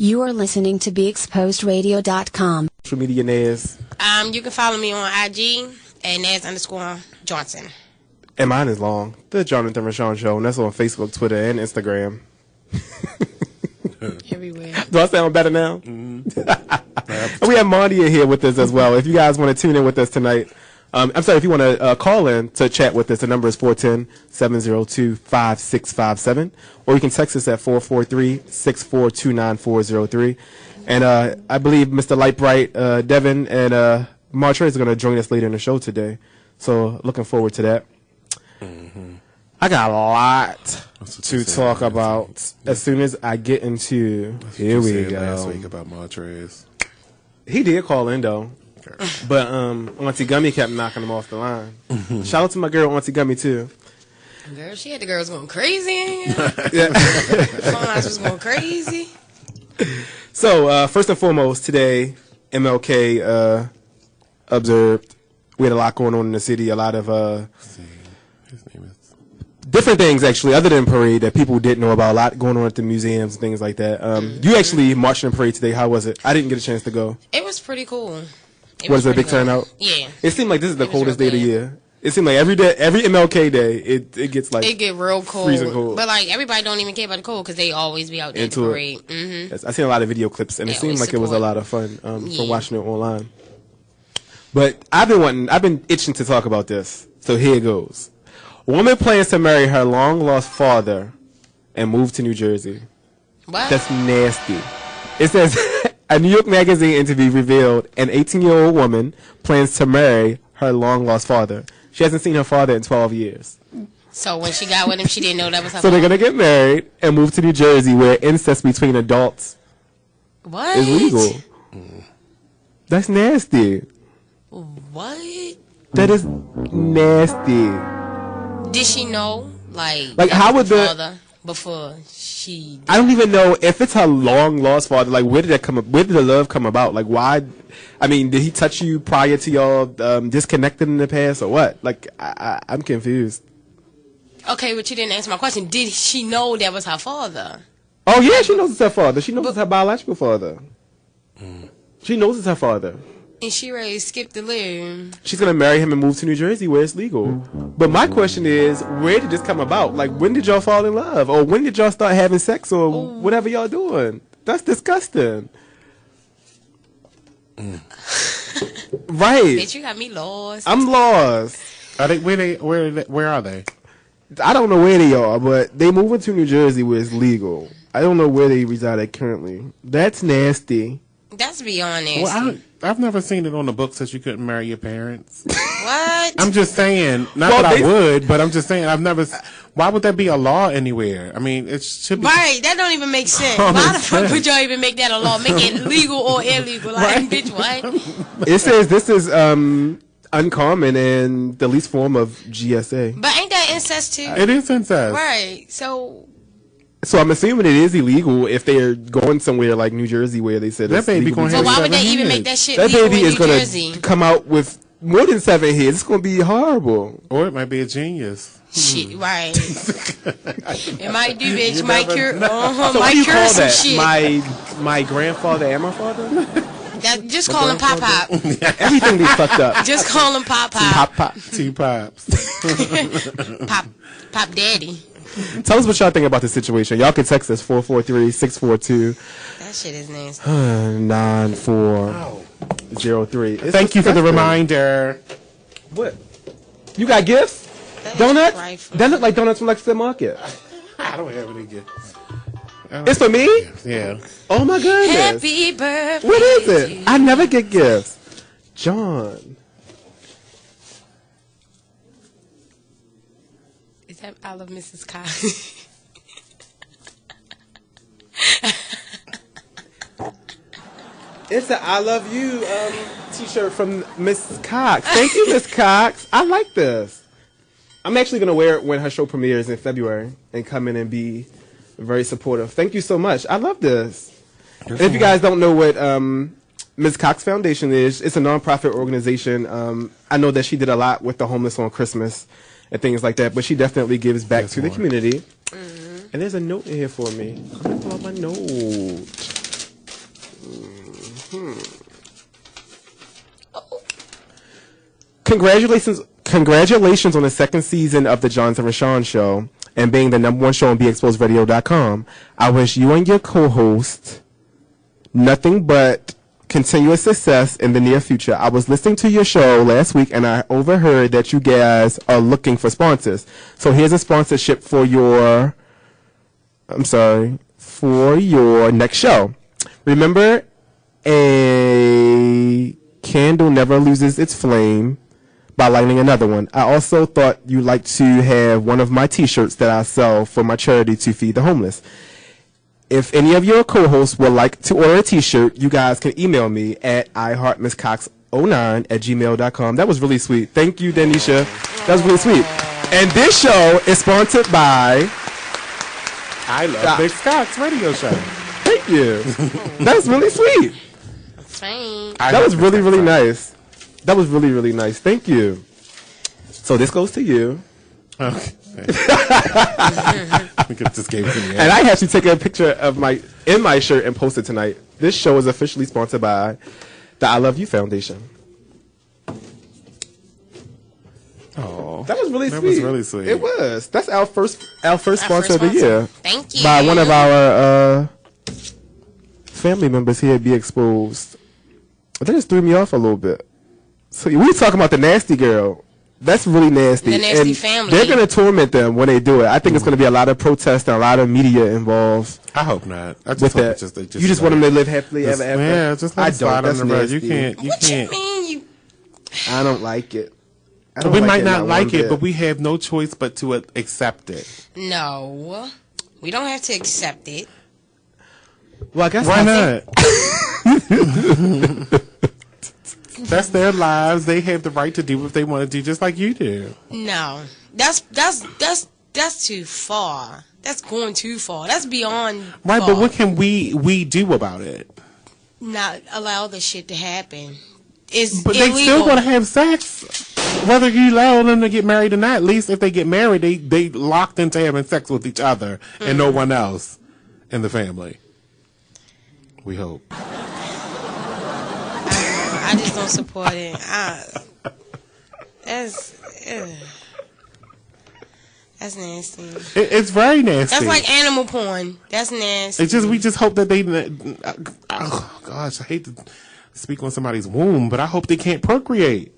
You are listening to BeExposedRadio.com. Social media, Naz. You can follow me on IG at Naz_Johnson. And mine is long. The Jonathan Rashawn Show, and that's on Facebook, Twitter, and Instagram. Everywhere. Do I sound better now? Mm-hmm. And we have Mondia here with us as well. If you guys want to tune in with us tonight, I'm sorry, if you want to call in to chat with us, the number is 410-702-5657. Or you can text us at 443-642-9403. And I believe Mr. Lightbright, Devin, and Martre is going to join us later in the show today. So looking forward to that. Mm-hmm. I got a lot to talk about as soon as I get into. Here we go. Last week about Montrez. He did call in though, but Auntie Gummy kept knocking him off the line. Shout out to my girl Auntie Gummy too. Girl, she had the girls going crazy in here. Yeah. Phone lines was going crazy. So first and foremost, today MLK observed. We had a lot going on in the city. A lot of different things, actually, other than parade that people didn't know about. A lot going on at the museums and things like that. You actually marched in parade today. How was it? I didn't get a chance to go. It was pretty cool. Was it a big turnout? Yeah. It seemed like this is the coldest day of the year. It seemed like every day, every MLK day, it gets like it get real cold. Freezing cold. But like everybody don't even care about the cold because they always be out there at the parade. Mm-hmm. Yes, I seen a lot of video clips and it seemed like it was a lot of fun from watching it online. But I've been itching to talk about this. So here it goes. Woman plans to marry her long-lost father and move to New Jersey. What? That's nasty. It says, a New York Magazine interview revealed an 18-year-old woman plans to marry her long-lost father. She hasn't seen her father in 12 years. So when she got with him, she didn't know that was her So father? they're going to get married and move to New Jersey where incest between adults is legal. That's nasty. What? That is nasty. Did she know? Like how would the father before she? I don't even know if it's her long lost father. Like, where did that come? Where did the love come about? Like, why? I mean, did he touch you prior to y'all disconnected in the past, or what? Like, I'm confused. Okay, but you didn't answer my question. Did she know that was her father? Oh yeah, she knows it's her father. She knows it's her biological father. She knows it's her father. And she ready to skip the limb. She's gonna marry him and move to New Jersey where it's legal. But my question is, where did this come about? Like, when did y'all fall in love, or when did y'all start having sex, or whatever y'all doing? That's disgusting. Right? Bitch, you got me lost. I'm lost. Are they where are they? I don't know where they are, but they moving to New Jersey where it's legal. I don't know where they reside at currently. That's nasty. That's beyond nasty. Well, I've never seen it on the books that you couldn't marry your parents. What? I'm just saying, not that I would, but I'm just saying, I've never. Why would that be a law anywhere? I mean, it should be. Right, that don't even make sense. Why the fuck would y'all even make that a law? Make it legal or illegal? Like, right. Bitch, what? It says this is uncommon and the least form of GSA. But ain't that incest too? It is incest. Right, so I'm assuming it is illegal if they're going somewhere like New Jersey where they said that baby going. So why would they even make that shit that legal baby in is New gonna Jersey? come out with more than 7 heads. It's gonna be horrible. Or it might be a genius. Shit, right. It might do, bitch. You might never cure. know. So what do you cure call some that? shit. My grandfather and my father. That, just call him Pop Pop. Everything be fucked up. Just call him Pop Pop. Pop. T-Pops. Pop Daddy. Tell us what y'all think about the situation. Y'all can text us 443-642. That shit is nasty. 9403. Thank you for the reminder. What? You got gifts? Donuts? That look like donuts from Lexington Market. I don't have any gifts. It's for me? Yeah. Oh my goodness. Happy birthday. What is it? I never get gifts. John. Is that I Love Mrs. Cox? It's an I Love You t-shirt from Miss Cox. Thank you, Miss Cox. I like this. I'm actually going to wear it when her show premieres in February and come in and be very supportive. Thank you so much. I love this. And if you guys don't know what Ms. Cox Foundation is, it's a nonprofit organization. I know that she did a lot with the homeless on Christmas and things like that, but she definitely gives back to the community. And there's a note in here for me. I'm going to pull out my note. Congratulations on the second season of the Jonathan Rashawn Show and being the #1 show on BeExposedRadio.com. I wish you and your co-host nothing but continuous success in the near future. I was listening to your show last week and I overheard that you guys are looking for sponsors. So here's a sponsorship for your next show. Remember, a candle never loses its flame by lighting another one. I also thought you'd like to have one of my t-shirts that I sell for my charity to feed the homeless. If any of your co-hosts would like to order a t-shirt, you guys can email me at iheartmisscox09@gmail.com. That was really sweet. Thank you, Danisha. That was really sweet. And this show is sponsored by I Love Miss Cox Radio Show. Thank you. That's really sweet. Thanks. That was really, really nice. That was really, really nice. Thank you. So this goes to you. Okay. Just gave it to me. And I actually take a picture of my shirt and post it tonight. This show is officially sponsored by the I Love You Foundation. Oh, that was really sweet. That was really sweet. It was. That's our first sponsor of the year. Thank you. By one of our family members here at Be Exposed. That just threw me off a little bit. So we were talking about the nasty girl. That's really nasty. The nasty and family. They're going to torment them when they do it. I think it's going to be a lot of protest and a lot of media involved. I hope not. I just hope that. You just want them to live happily ever after? Yeah, just let it slide on the road. You can't. What you mean? I don't like it. We might not like it, but we have no choice but to accept it. No. We don't have to accept it. Well, I guess why not? That's their lives. They have the right to do what they want to do, just like you do. No, that's too far. That's going too far. That's beyond. Right, far. but what can we do about it? Not allow the shit to happen. It's but illegal. They still gonna have sex, whether you allow them to get married or not. At least if they get married, they locked into having sex with each other and no one else in the family. We hope. I just don't support it. That's nasty. It's very nasty. That's like animal porn. That's nasty. It's just we just hope that they. Oh gosh, I hate to speak on somebody's womb, but I hope they can't procreate.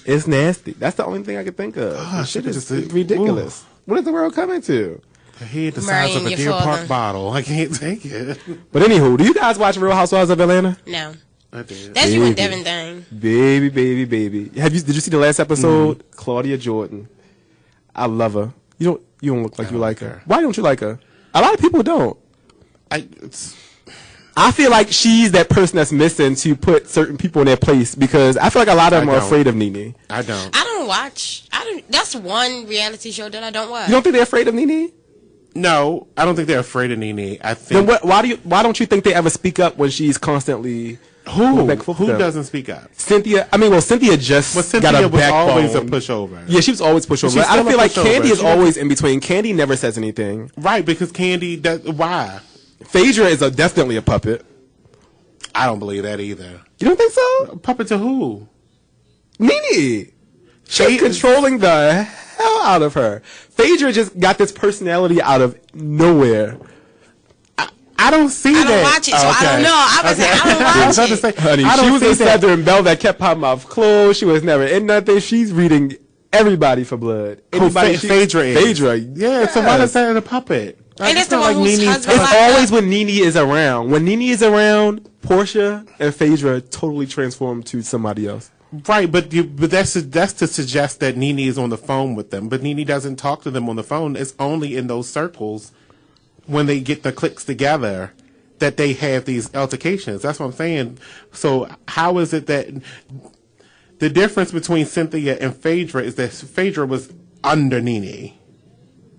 It's nasty. That's the only thing I can think of. Oh, shit is ridiculous. Ooh. What is the world coming to? The head the size of a Deer Park bottle. I can't take it. But anywho, do you guys watch Real Housewives of Atlanta? No. I did. That's you and Devin thing. Baby. Did you see the last episode? Mm-hmm. Claudia Jordan. I love her. You don't look like you like her. Why don't you like her? A lot of people don't. I feel like she's that person that's missing to put certain people in their place because I feel like a lot of them are afraid of Nene. I don't. I don't watch. That's one reality show that I don't watch. You don't think they're afraid of Nene? No, I don't think they're afraid of Nene. I think. Then why don't you think they ever speak up when she's constantly? Who doesn't speak up? Cynthia. Cynthia just Cynthia got a was backbone. Always a pushover. Yeah, she was always pushover. I don't feel like Candy is always in between. Candy never says anything. Right, because Candy. Why? Phaedra is definitely a puppet. I don't believe that either. You don't think so? A puppet to who? Nene. She's controlling the hell out of her. Phaedra just got this personality out of nowhere. I don't see that. I don't watch it, so I don't know. I don't watch it. Honey, she was a Southern Belle that kept popping off clothes. She was never in nothing. She's reading everybody for blood. Phaedra is. Phaedra. Yeah, so why is that a puppet? And it's the one whose husband. It's always when Nene is around. When Nene is around, Portia and Phaedra totally transform to somebody else. Right, but that's to suggest that Nene is on the phone with them. But Nene doesn't talk to them on the phone. It's only in those circles when they get the cliques together that they have these altercations. That's what I'm saying. So how is it that the difference between Cynthia and Phaedra is that Phaedra was under Nene?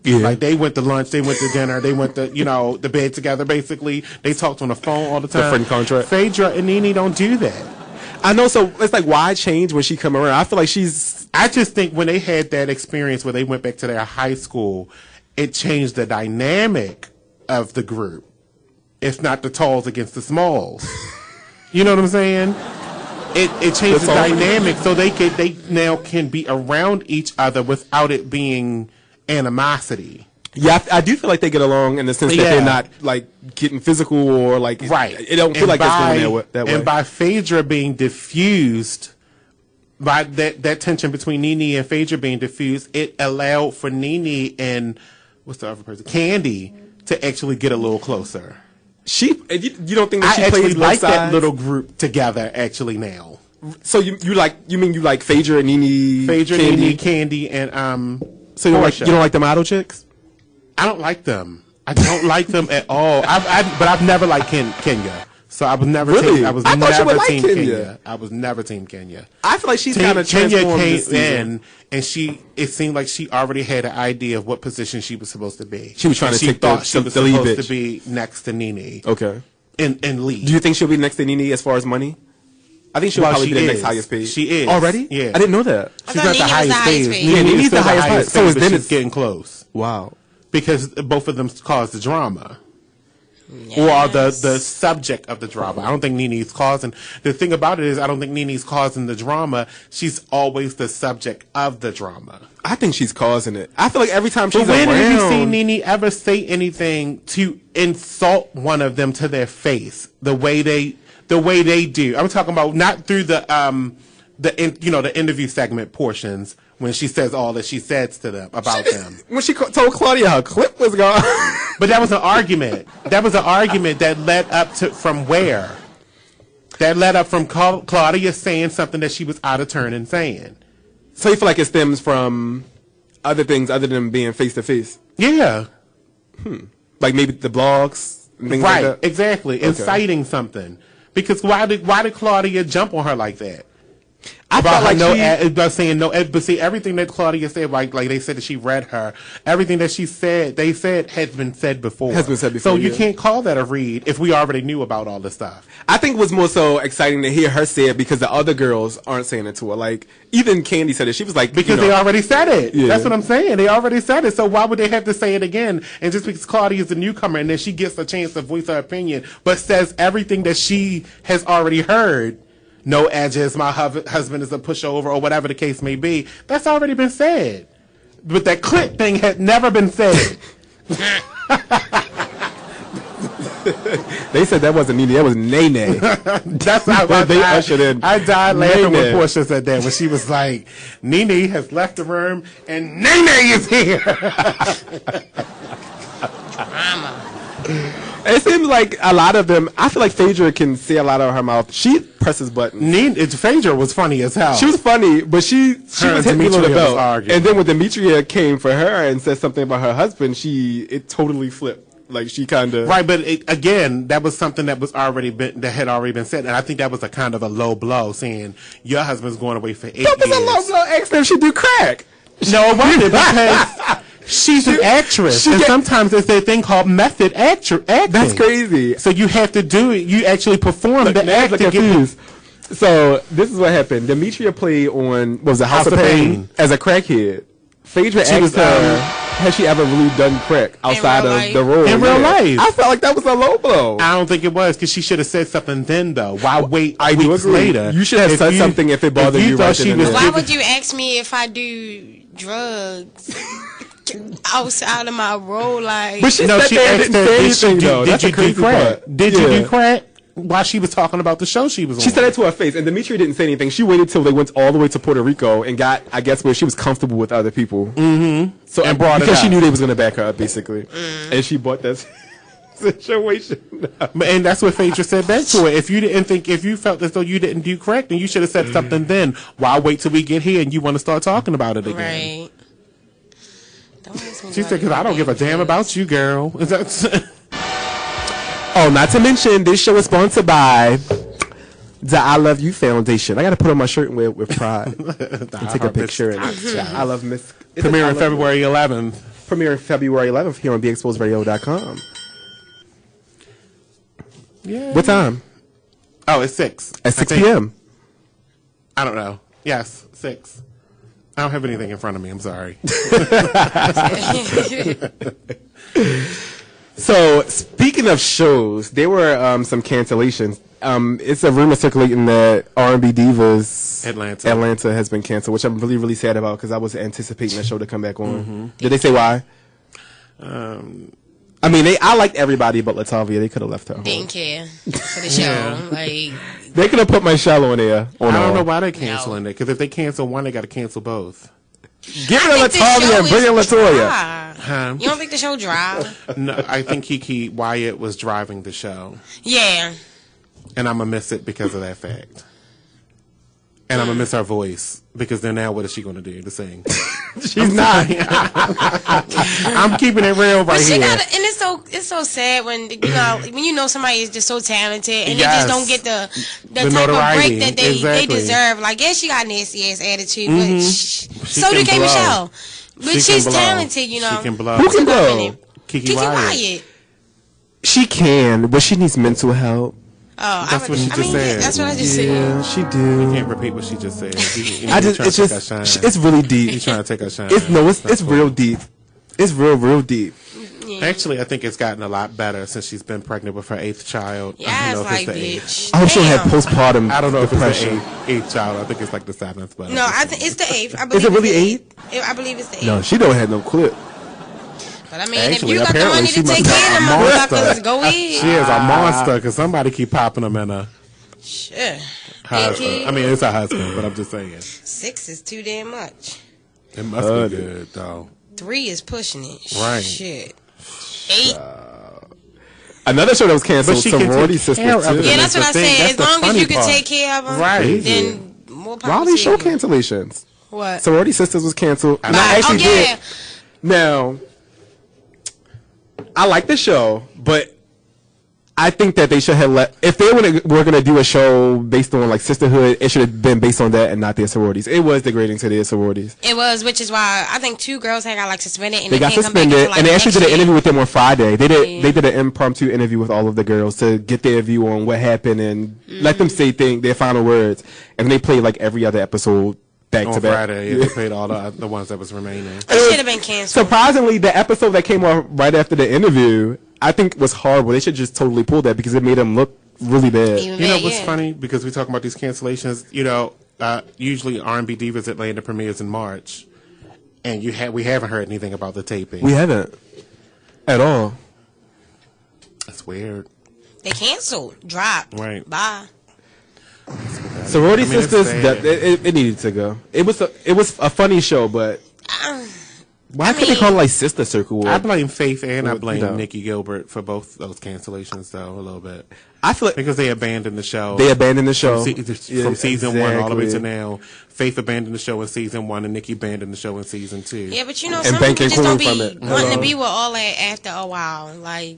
Yeah. Like they went to lunch, they went to dinner, they went to the bed together. Basically, they talked on the phone all the time. Different contract. Phaedra and Nene don't do that. I know. So it's like, why change when she come around? I feel like I just think when they had that experience where they went back to their high school, it changed the dynamic of the group. It's not the talls against the smalls. You know what I'm saying? It changes the dynamic so they now can be around each other without it being animosity. Yeah, I do feel like they get along in the sense that they're not like getting physical or like Right. It don't feel like it's going that way. And by Phaedra being diffused, by that tension between Nene and Phaedra being diffused, it allowed for Nene and what's the other person, Candy, to actually get a little closer. You don't think that she I actually plays like both that sides? little group together actually now. So you like Phaedra and Nene, Phaedra, Candy? Nene, Candy, and So you don't like the model chicks? I don't like them. I don't like them at all. But I've never liked Kenya. So I was never Really? team. I was I thought you never would like team Kenya. Kenya. I was never team Kenya. I feel like she's kind of Kenya transformed came this season. in, and it seemed like she already had an idea of what position she was supposed to be. She was trying And to she take thought she the was lead supposed bitch. to be next to Nene Okay. and lead. Do you think she'll be next to Nene as far as money? I think she'll Well, probably she be the is. next highest paid. She is. Already? Yeah. I didn't know that. I She's thought not Nene the was highest the highest paid. paid. Yeah, Nene's Nene's the still highest paid. So paid, is but Dennis. she's getting close Wow. because both of them caused the drama. Or are the subject of the drama. I don't think Nene's causing. The thing about it is, I don't think Nene's causing the drama. She's always the subject of the drama. I think she's causing it. I feel like every time she's But when around, have you seen Nene ever say anything to insult one of them to their face the way they do? I'm talking about not through the interview segment portions when she says all that she says to them about them. when she told Claudia her clip was gone. But that was an argument. That was an argument that led up to from where? That led up from Claudia saying something that she was out of turn and saying. So you feel like it stems from other things other than being face to face, Yeah. like maybe the blogs and things Right, like that. exactly. Inciting something. Because why did Claudia jump on her like that? I About felt like about saying no, but see, everything that Claudia said, like they said that she read her, everything that she said, they said has been said before. Has been said before, So you yeah. can't call that a read if we already knew about all this stuff. I think it was more so exciting to hear her say it because the other girls aren't saying it to her. Like even Candy said it. She was like, Because they already said it. Yeah. That's what I'm saying. They already said it. So why would they have to say it again? And just because Claudia is a newcomer and then she gets a chance to voice her opinion, but says everything that she has already heard, no edges, my husband is a pushover, or whatever the case may be, that's already been said. But that clip thing had never been said. They said that wasn't Nene, that was Nene. That's how They ushered in I died laughing when Nene. Portia said that, when she was like, Nene has left the room and Nene is here. It seems like a lot of them. I feel like Phaedra can say a lot out of her mouth. She presses buttons. Phaedra was funny as hell. She was funny, but she Her was and hitting below the Demetria was belt. arguing. And then when Demetria came for her and said something about her husband, it totally flipped. Like she kind of Right, but again, that was something that had already been said, and I think that was a kind of a low blow, saying your husband's going away for 8 years. That was a low blow. Asked her if she do crack. No, it wasn't, because she's an actress, and sometimes there's a thing called method acting. That's crazy. So you have to do it. You actually perform the Now I'm act to get confused. So this is what happened. Demetria played on what was it, House of Pain as a crackhead. Phaedra She asked was, her, has she ever really done crack outside real of life? the role? In real life. I felt like that was a low blow. I don't think it was, because she should have said something then, though. Why wait I do weeks agree. later? You should have If said something if it bothered you thought right she then and was there. Why giving- would you ask me if I do drugs outside of my role? Like, But she No, sat she there and asked didn't her, say anything, though. That's did the you do crazy crack? part. Did you Yeah. do crack? While she was talking about the show she was on. She said that to her face, and Demetria didn't say anything. She waited till they went all the way to Puerto Rico and got, I guess, where she was comfortable with other people. Mm-hmm. So And brought it because she up. knew they was going to back her up, basically, and she bought that situation. And that's what Phaedra said back to her. If you felt as though you didn't do crack, then you should have said something then. Why wait till we get here and you want to start talking about it again? right. Don't ask me She why said, because you I don't give a damn drugs. about you, girl. Oh, not to mention, this show is sponsored by the I Love You Foundation. I got to put on my shirt with pride and take a picture. And I love Miss. Premiering February 11th. Premiering February 11th here on BExposedRadio.com. Yeah. What time? Oh, it's 6. At 6 p.m. I don't know. Yes, 6. I don't have anything in front of me. I'm sorry. So speaking of shows, there were some cancellations. It's a rumor circulating that R&B Divas Atlanta has been canceled, which I'm really, really sad about because I was anticipating the show to come back on. Mm-hmm. Did they say why? I mean, I liked everybody but Latavia. They could have left her home. Didn't care for the show. Like, they could have put Michelle on there. I don't know why they're canceling it, because if they cancel one, they got to cancel both. Give it to Latavia and bring in Latoya. Huh? You don't think the show dry? No, I think Kiki Wyatt was driving the show. Yeah. And I'm going to miss it because of that fact. And I'm going to miss her voice, because then now what is she going to do to sing? She's not. I'm keeping it real right here. And it's so sad when you know somebody is just so talented and they just don't get the type of break that they deserve. Like, yeah, she got nasty ass attitude, but so did K Michelle. But she's talented, you know. She can blow. Who can blow? Kiki Wyatt. She can, but she needs mental help. Oh, that's what she just said. That's what I just said. Yeah, she do. You can't repeat what she just said. It's really deep. He's trying to take her shine. It's real deep. It's real deep. Yeah. Actually, I think it's gotten a lot better since she's been pregnant with her 8th child. Yeah, I don't know it's if like, it's bitch. I hope she'll have postpartum. I don't know depression. if it's the 8th child. I think it's like the 7th. But no, I think it's the 8th. Is it really 8? I believe it's the 8th. No, she don't have no clip. But I mean, actually, if you got the money to take care of them motherfuckers, go ahead. She is a monster because somebody keep popping them in her. Sure. Husband. I mean, it's her husband, but I'm just saying. 6 is too damn much. It must be good, though. 3 is pushing it. Right. Shit. 8. Another show that was canceled, Sorority Sisters, too. Yeah, that's what I said. As long as you can take care of them, right, then more power Why are these to show you. cancellations? What? Sorority Sisters was canceled. And Right. I actually yeah. did. Now, I like the show, but I think that they should have if they were going to do a show based on like sisterhood, it should have been based on that and not their sororities. It was degrading to their sororities. It was, which is why I think 2 girls had got like suspended and They got can't come back suspended, until, like, and they actually next did an year. interview with them on Friday. They did an impromptu interview with all of the girls to get their view on what happened and let them say their final words. And they played like every other episode back On to back. Friday, they played all the ones that was remaining. It should have been canceled. Surprisingly, the episode that came on right after the interview, I think was horrible. They should just totally pull that because it made them look really bad. Even You know bad, what's yeah. funny? Because we talk about these cancellations. You know, usually R&B Divas Atlanta premieres in March, and we haven't heard anything about the taping. We haven't at all. That's weird. They canceled. Dropped. Right. Bye. Sorority I mean, it's Sisters, sad. it needed to go. It was a funny show, but why couldn't they call it like Sister Circle? I blame Faith and I Well, blame no. Nikki Gilbert for both those cancellations, though, a little bit. I feel like Because they abandoned the show. they abandoned the show From season 1 all the way to exactly. now. Faith abandoned the show in season 1 and Nikki abandoned the show in season 2. Yeah, but you know, And some people banking just don't crew be from it. wanting Hello. to be with all that after a while. Like,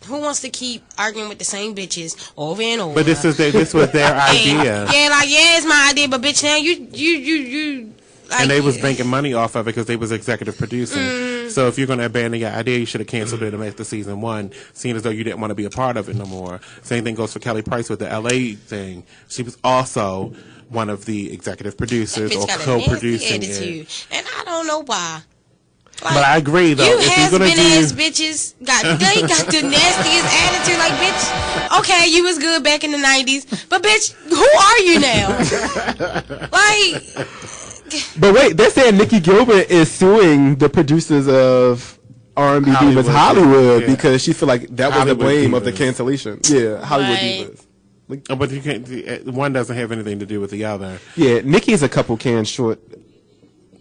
who wants to keep arguing with the same bitches over and over? But this was their idea. It's my idea, but bitch, now you like, And they was banking money off of it because they was executive producing. So if you're going to abandon your idea, you should have canceled it after season 1, seeing as though you didn't want to be a part of it no more. Same thing goes for Kelly Price with the LA thing. She was also one of the executive producers bitch or got a co-producing nasty it. attitude, and I don't know why. Like, But I agree, though. You If has you're been gonna do- ass bitches they got the nastiest attitude. Like, bitch, okay, you was good back in the 90s, but bitch, who are you now? Like, But wait, they're saying Nikki Gilbert is suing the producers of R&B Hollywood, Divas Hollywood yeah. because she feel like that was Hollywood the blame of the Divas. cancellation. Yeah, Hollywood Right. Divas. But you can't. One doesn't have anything to do with the other. Yeah, Nikki is a couple cans short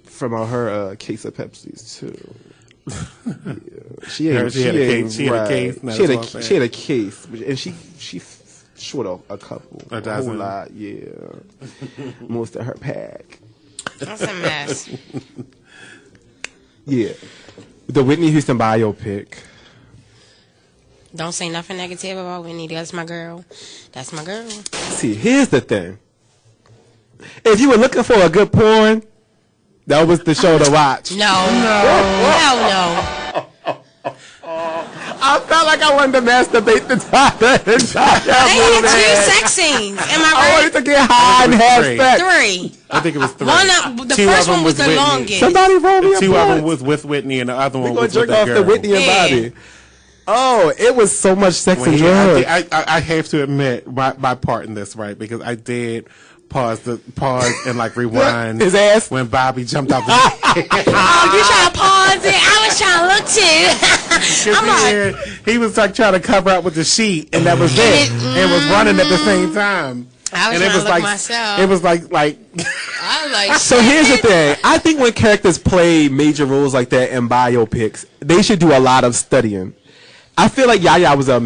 from her case of Pepsi's too. Yeah. She Her- ain't. she had a ain't case- she had a right. case, not She had a a small she had a case, and she short a couple. A dozen? whole lot. Yeah, most of her pack. that's a mess. Yeah, the Whitney Houston biopic. Don't say nothing negative about Whitney. That's my girl. That's my girl. See, here's the thing. If you were looking for a good porn, that was the show to watch. No. Hell no. I felt like I wanted to masturbate the entire They had 2 sex scenes. Am I I wanted right? to get high and have 3. sex. 3. I think it was 3. The Two first of them one was the Whitney. longest. Somebody roll me a 2 of them blunt. was with Whitney, and the other We one gonna was with jerk the off girl. the Whitney and Yeah. Bobby. Oh, it was so much sex and drugs. I have to admit my part in this, right? Because I did pause and like rewind his ass when Bobby jumped out the Oh, you trying to pause it? I was trying to look too. I'm like, he was like trying to cover up with the sheet, and that was it. And was running at the same time. I was trying to look myself. It was like. I was like, so here's the thing. I think when characters play major roles like that in biopics, they should do a lot of studying. I feel like Yaya was an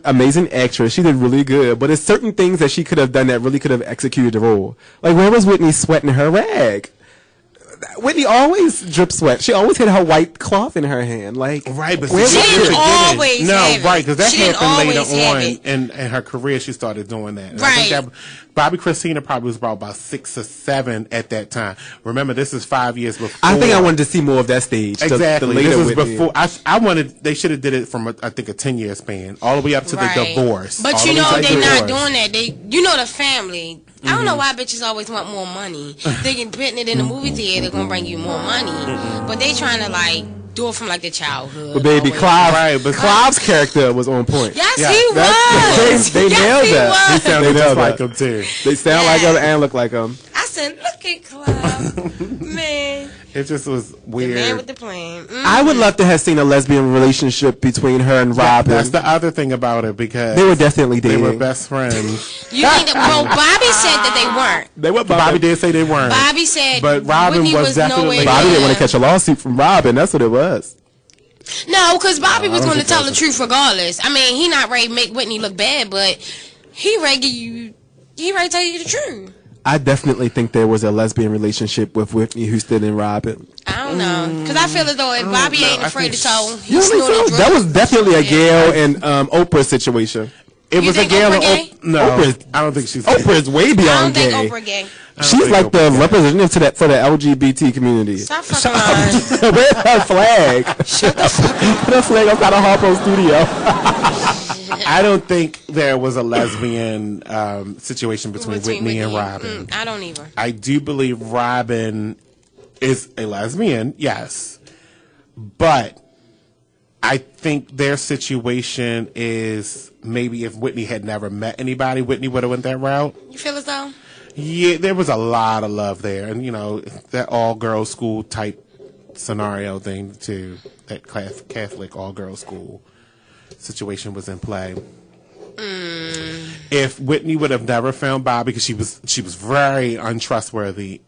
amazing actress. She did really good, but there's certain things that she could have done that really could have executed the role. Like, where was Whitney sweating her rag? Whitney always drip sweat. She always had her white cloth in her hand. Like, right, but she didn't always have it. Right, because that happened later on in her career. She started doing that. And right. I think that Bobby Christina probably was about 6 or 7 at that time. Remember, this is 5 years before. I think I wanted to see more of that stage. Exactly. The this is Whitney. before. I wanted. They should have did it from I think a 10-year span, all the way up to the divorce. But all you know they're not doing that. The family. Mm-hmm. I don't know why bitches always want more money. Thinking putting it in the movie theater gonna bring you more money, but they trying to like do it from like the childhood. But baby, Clive's character was on point. Yes, he was. They nailed that. He sounded just like him too. They sound like him and look like him. I said, look at Clive, man. It just was weird. The man with the plan. Mm-hmm. I would love to have seen a lesbian relationship between her and Robin. That's the other thing about it, because they were definitely dating. They were best friends. You think that? Well, Bobby said that they weren't. They were. Bobby did say they weren't. Bobby said, but Robin Whitney was definitely. Bobby didn't want to catch a lawsuit from Robin. That's what it was. No, because Bobby was going to tell the truth regardless. I mean, he not ready to make Whitney look bad, but he ready to tell you the truth. I definitely think there was a lesbian relationship with Whitney Houston and Robin. I don't know, because I feel as though if Bobby ain't afraid to tell, he's that was definitely a Gail and Oprah situation. It was a Gail and Oprah. No, I don't think she's. Oprah is way beyond gay. I don't think Oprah gay. She's like the representative for the LGBT community. Stop fucking lying. Where's her flag? Shut the fuck up. Put her flag outside of Harpo Studio. I don't think there was a lesbian situation between Whitney and Robin. I don't either. I do believe Robin is a lesbian, yes. But I think their situation is maybe if Whitney had never met anybody, Whitney would have went that route. You feel as though? Yeah, there was a lot of love there. And, you know, that all-girls school type scenario thing, too. That Catholic all-girls school situation was in play. If Whitney would have never found Bobby, because she was very untrustworthy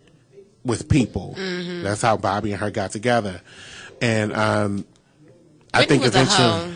with people. That's how Bobby and her got together. And I think eventually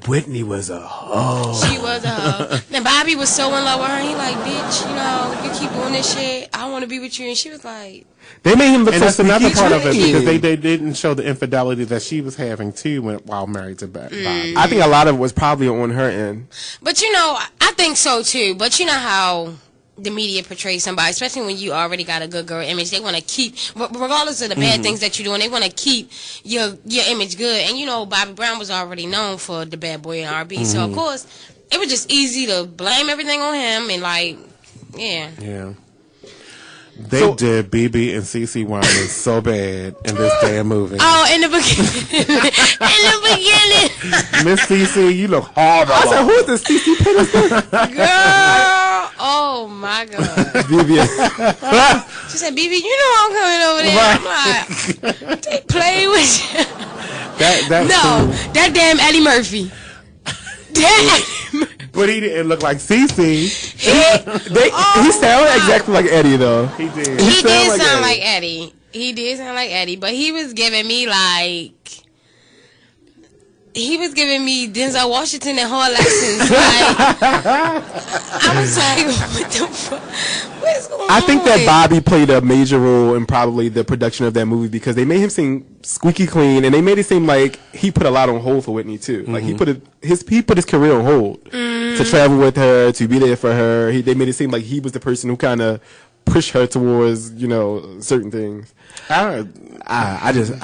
Whitney was a hoe. She was a hoe. And Bobby was so in love with her. He like, bitch, you know, you keep doing this shit, I want to be with you. And she was like, they made him look. And that's another part of it, because they didn't show the infidelity that she was having too while married to Bobby. I think a lot of it was probably on her end. But you know, I think so too. But you know how the media portrays somebody, especially when you already got a good girl image, they want to keep, regardless of the bad things that you're doing, they want to keep your image good. And you know, Bobby Brown was already known for the bad boy in R&B, so of course it was just easy to blame everything on him and like, yeah. They did BB and CeCe Winans so bad in this damn movie. Oh, in the beginning. Miss CeCe, you look horrible. I said, who's this CeCe Peniston? Girl, oh my God. Vivian. She said, BB, you know I'm coming over there. Right. I'm like, they play with you. That damn Eddie Murphy. But he didn't look like CeCe. He sounded exactly like Eddie, though. He did. He did sound like Eddie. He did sound like Eddie, but he was giving me like... He was giving me Denzel Washington and hard lessons. Like, I was like, what the fuck? What's going on? I think that Bobby played a major role in probably the production of that movie, because they made him seem squeaky clean, and they made it seem like he put a lot on hold for Whitney too. Like he put his career on hold to travel with her, to be there for her. They made it seem like he was the person who kind of pushed her towards, you know, certain things. I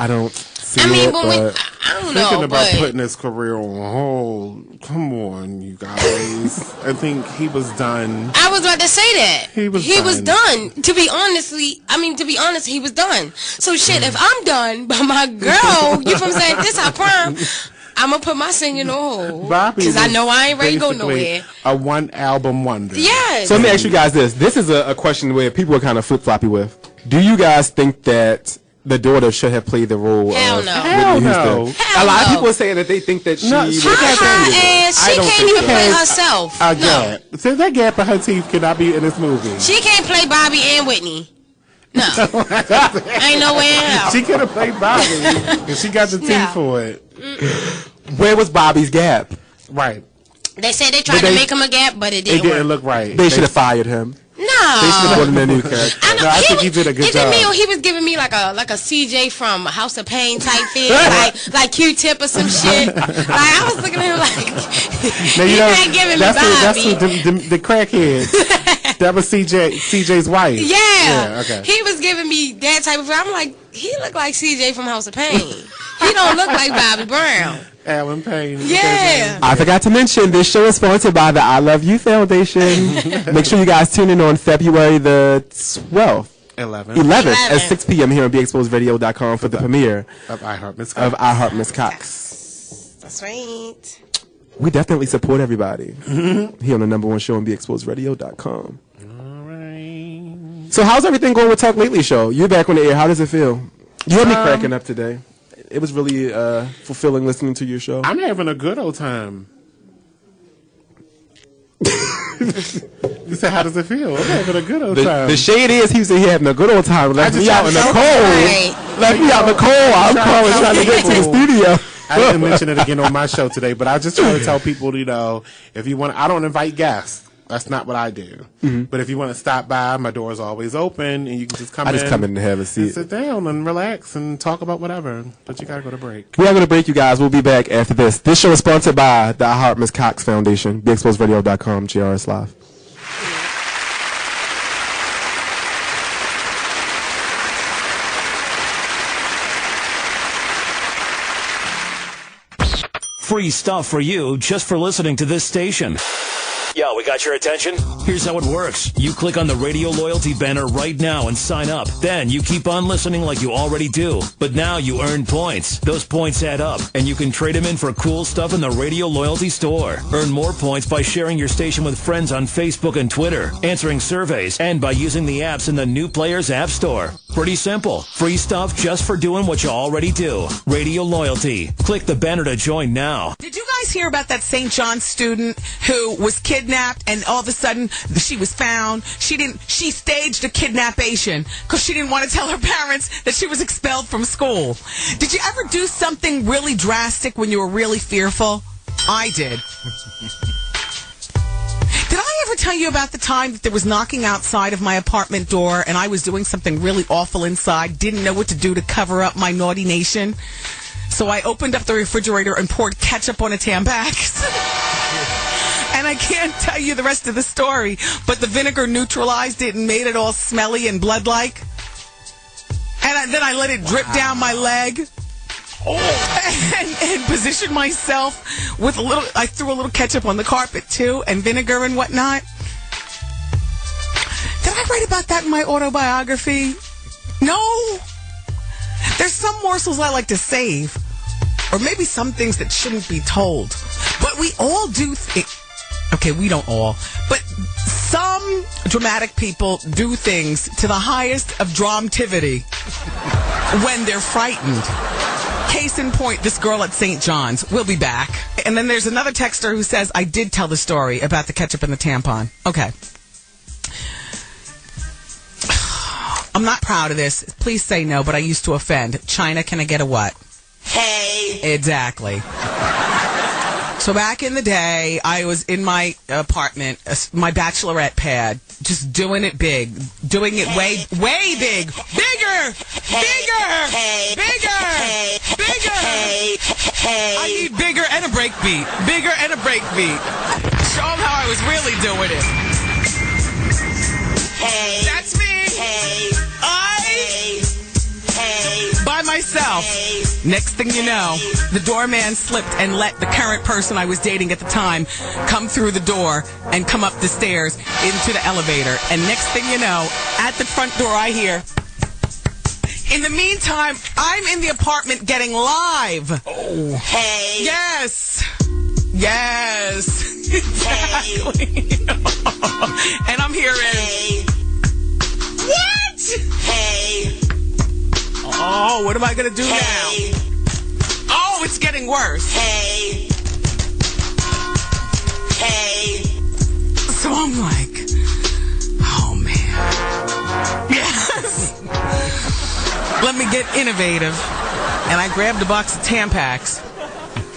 don't see it. But I don't know. Thinking about putting his career on hold. Come on, you guys. I think he was done. I was about to say that. He was done. To be honest, he was done. So shit, if I'm done, but my girl, you know what I'm saying, this our prime. I'm gonna put my singing on hold Bobby, because I know I ain't ready to go nowhere. A one-album wonder. Yes. So let me ask you guys this. This is a question where people are kind of flip-floppy with. Do you guys think that the daughter should have played the role Hell of no. Whitney Houston? Hell A lot of people are saying that they think that she... She can't even play herself. A gap. Since that gap in her teeth cannot be in this movie. She can't play Bobby and Whitney. No. Ain't no way in hell. She could have played Bobby, and she got the teeth for it. Where was Bobby's gap? Right. They said they tried to make him a gap, but it didn't work. Look right. They should have fired him. No. They should have brought in a new character. I think he did a good job. He was giving me like a CJ from House of Pain type thing, like Q-Tip or some shit. Like I was looking at him like he's not giving me Bobby. That's the crackhead. That was CJ's wife. Yeah. Okay. He was giving me that type of. I'm like, he looked like CJ from House of Pain. He don't look like Bobby Brown. Alan Payne. Yeah. I forgot to mention, this show is sponsored by the I Love You Foundation. Make sure you guys tune in on February the 12th. 11th at 6 p.m. here on BeExposedRadio.com for the premiere of I Heart Miss Cox. That's right. We definitely support everybody here on the #1 show on BeExposedRadio.com. All right. So how's everything going with Talk Lately show? You're back on the air. How does it feel? You had me cracking up today. It was really fulfilling listening to your show. I'm having a good old time. You said, how does it feel? I'm having a good old time. The shade is he said he having a good old time. Left me out in the cold. Left me out in the cold. I'm calling trying to get to the studio. I didn't mention it again on my show today, but I just try to tell people, if you want, I don't invite guests. That's not what I do. Mm-hmm. But if you want to stop by, my door is always open, and you can just come in. I just come in and have a seat. And sit down and relax and talk about whatever. But you got to go to break. We are going to break, you guys. We'll be back after this. This show is sponsored by the I Heart Miss Cox Foundation. BeExposedRadio.com, GRS Live. Free stuff for you just for listening to this station. Yo, we got your attention? Here's how it works. You click on the Radio Loyalty banner right now and sign up. Then you keep on listening like you already do. But now you earn points. Those points add up, and you can trade them in for cool stuff in the Radio Loyalty store. Earn more points by sharing your station with friends on Facebook and Twitter, answering surveys, and by using the apps in the New Players App Store. Pretty simple. Free stuff just for doing what you already do. Radio Loyalty. Click the banner to join now. Did you guys hear about that St. John's student who was kidnapped and all of a sudden she was found? She staged a kidnappation because she didn't want to tell her parents that she was expelled from school. Did you ever do something really drastic when you were really fearful? I did. Did I ever tell you about the time that there was knocking outside of my apartment door and I was doing something really awful inside, didn't know what to do to cover up my naughty nation? So I opened up the refrigerator and poured ketchup on a Tampax. And I can't tell you the rest of the story, but the vinegar neutralized it and made it all smelly and blood-like. And then I let it drip down my leg. And positioned myself with I threw a little ketchup on the carpet too, and vinegar and whatnot. Did I write about that in my autobiography? No. There's some morsels I like to save, or maybe some things that shouldn't be told. But we all do okay, we don't all, but some dramatic people do things to the highest of dramativity when they're frightened. Case in point, this girl at St. John's. We'll be back. And then there's another texter who says, I did tell the story about the ketchup and the tampon. Okay. I'm not proud of this. Please say no, but I used to offend. China, can I get a what? Hey. Exactly. So back in the day, I was in my apartment, my bachelorette pad, just doing it big, doing it way big, bigger, bigger. I need bigger and a break beat, Show them how I was really doing it. Hey. That's me. Hey. By myself. Hey. Next thing you know, the doorman slipped and let the current person I was dating at the time come through the door and come up the stairs into the elevator. And next thing you know, at the front door I hear, In the meantime, I'm in the apartment getting live. Oh. Hey. Yes. Exactly. Hey. And I'm hearing. Hey. What? Hey. Oh, what am I going to do hey. now? Oh, it's getting worse. Hey. Hey. So I'm like, oh, man. Yes. Let me get innovative. And I grabbed a box of Tampax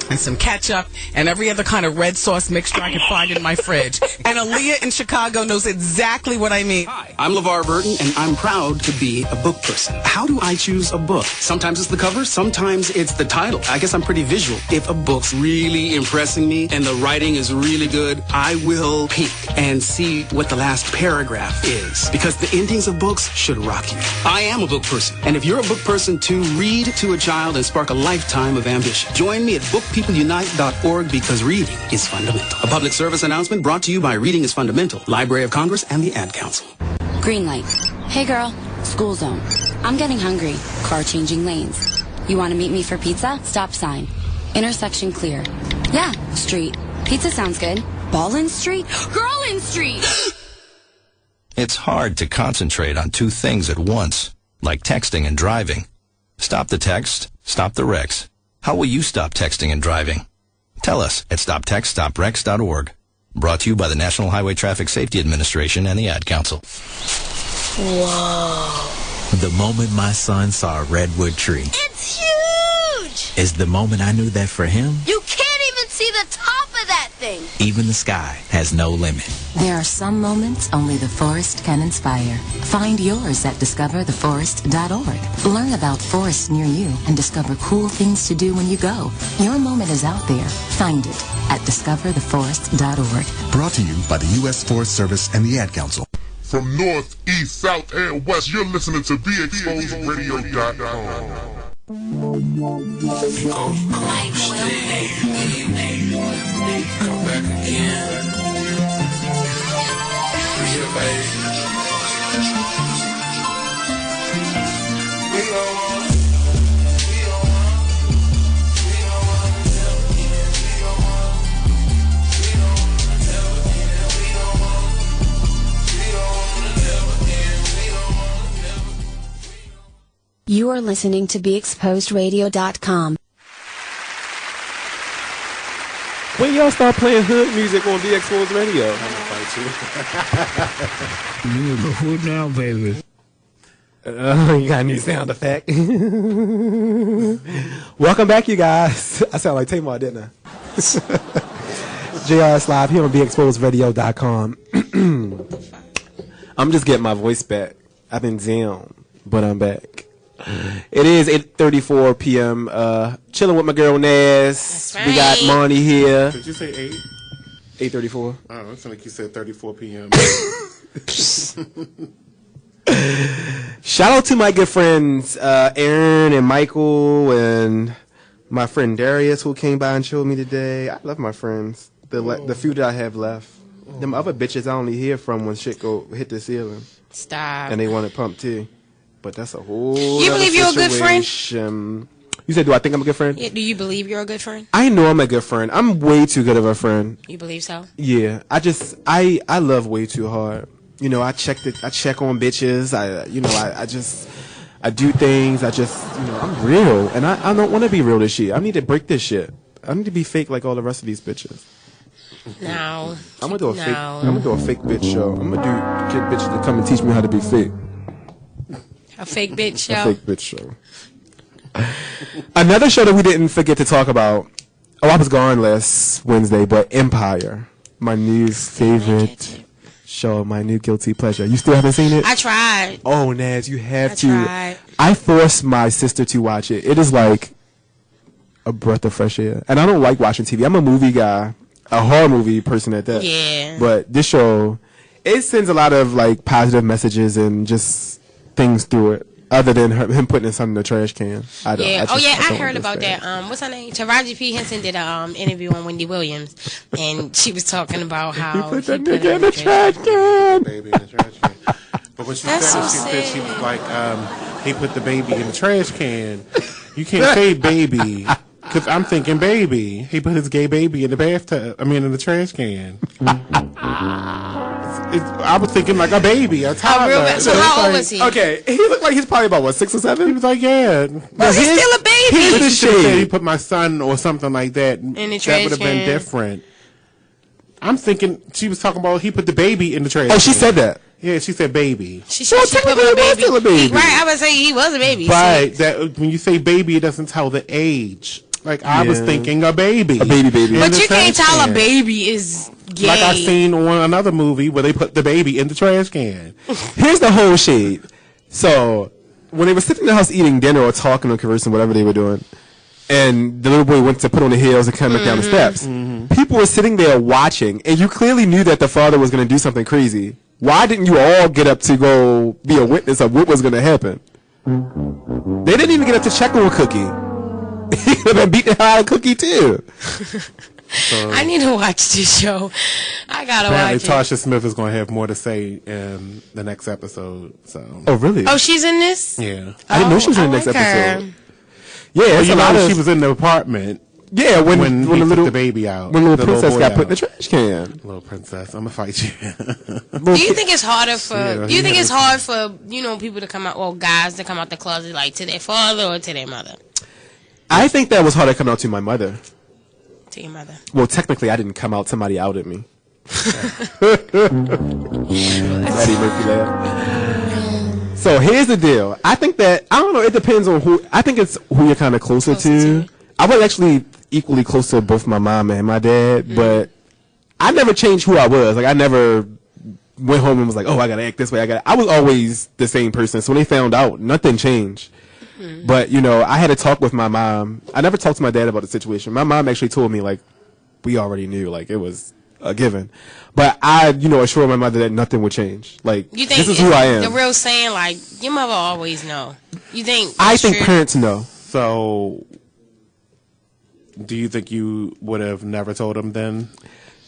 and some ketchup and every other kind of red sauce mixture I could find in my fridge. And Aaliyah in Chicago knows exactly what I mean. Hi, I'm LeVar Burton, and I'm proud to be a book person. How do I choose a book? Sometimes it's the cover, sometimes it's the title. I guess I'm pretty visual. If a book's really impressing me and the writing is really good, I will peek and see what the last paragraph is. Because the endings of books should rock you. I am a book person, and if you're a book person too, read to a child and spark a lifetime of ambition. Join me at bookpeopleunite.org because reading is fundamental. A public service announcement brought to you by Reading is Fundamental, Library of Congress, and the Ad Council. Green light. Hey girl, school zone. I'm getting hungry. Car changing lanes. You want to meet me for pizza? Stop sign. Intersection clear. Yeah, street. Pizza sounds good. Ballin Street? Girlin Street! It's hard to concentrate on two things at once, like texting and driving. Stop the text, stop the wrecks. How will you stop texting and driving? Tell us at stoptextstopwrecks.org. Brought to you by the National Highway Traffic Safety Administration and the Ad Council. Whoa. The moment my son saw a redwood tree. It's huge! Is the moment I knew that for him, You can't even see the top of that thing. even the sky has no limit. There are some moments only the forest can inspire. Find yours at discovertheforest.org. Learn about forests near you and discover cool things to do when you go. Your moment is out there. Find it at discovertheforest.org. Brought to you by the U.S. Forest Service and the Ad Council. From north, east, south, and west, you're listening to BeExposedRadio.com. Come back again. Yeah, baby. You are listening to BeExposedRadio.com. When y'all start playing hood music on Be Exposed Radio? I'm gonna fight you. You the hood now, baby. You got a new sound effect. Welcome back, you guys. I sound like Tamar, didn't I? JRS Live here on BeExposedRadio.com. I'm just getting my voice back. I've been down, but I'm back. It is 8:34 p.m. Chilling with my girl Naz. Right. We got Monty here. Did you say 8? 8:34. Oh, it sounded like you said 34 p.m. Shout out to my good friends Aaron and Michael and my friend Darius who came by and showed me today. I love my friends. The few that I have left. Them other bitches I only hear from when shit go hit the ceiling. Stop. And they want to pump too. But that's a whole You believe you're a good friend? You said, do I think I'm a good friend? Yeah, do you believe you're a good friend? I know I'm a good friend. I'm way too good of a friend. You believe so? Yeah. I love way too hard. You know, I check on bitches. I do things. I'm real. And I don't want to be real this year. I need to break this shit. I need to be fake like all the rest of these bitches. No. I'm gonna do a fake bitch show. I'm gonna do kid bitches to come and teach me how to be fake. A fake bitch show. A fake bitch show. Another show that we didn't forget to talk about. Oh, I was gone last Wednesday, but Empire, my new favorite show, my new guilty pleasure. You still haven't seen it? I tried. Oh, Naz, you have to. Tried. I forced my sister to watch it. It is like a breath of fresh air. And I don't like watching TV. I'm a movie guy, a horror movie person at that. Yeah. But this show, it sends a lot of like positive messages and just things through it. Other than him putting something in the trash can. I heard about that. What's her name? Taraji P. Henson did a interview on Wendy Williams, and she was talking about how he put that nigga in the trash can. Baby in the trash can. But what she said she was like, he put the baby in the trash can. You can't say baby, because I'm thinking baby. He put his gay baby in the bathtub. In the trash can. I was thinking like a baby, a toddler. So how old was he? Okay, he looked like he's probably about, what, 6 or 7? He was like, yeah. Well, he's still a baby. Here's the shade. He put my son or something like that. In the trash that would have been different. I'm thinking she was talking about he put the baby in the trash. Oh, she said that. Yeah, she said baby. She said she put my baby. Still a baby. Right, I would say he was a baby. Right, that when you say baby, it doesn't tell the age. Like I was thinking a baby. A baby. But you can't tell a baby is gay. Like I seen on another movie where they put the baby in the trash can. Here's the whole shade. So when they were sitting in the house eating dinner or talking or conversing, whatever they were doing, and the little boy went to put on the heels and come back down the steps, people were sitting there watching, and you clearly knew that the father was going to do something crazy. Why didn't you all get up to go be a witness of what was going to happen? They didn't even get up to check on Cookie. He could have been beating the hell out of Cookie too. So, I need to watch this show. I gotta watch it. Tasha Smith is going to have more to say in the next episode. So. Oh really? Oh, she's in this? Yeah. I didn't know she was in the next episode. Yeah, she was in the apartment. Yeah, when the little baby out, when little princess got put in the trash can. Little princess, I'm gonna fight you. Do you think it's harder for? Do you think it's hard for people to come out, or guys to come out the closet like to their father or to their mother? I think that was harder coming out to my mother. To your mother. Well, technically, I didn't come out. Somebody outed me. Eddie Murphy laugh. So here's the deal. I think that I don't know. It depends on who. I think it's who you're kind of closer to. I was actually equally close to both my mom and my dad, but I never changed who I was. Like I never went home and was like, "Oh, I gotta act this way." I was always the same person. So when they found out, nothing changed. But I had to talk with my mom. I never talked to my dad about the situation. My mom actually told me like, we already knew, like it was a given. But I, assured my mother that nothing would change. Like you think this is who I am. The real saying, like your mother always know. You think? I think parents know. So, do you think you would have never told them then?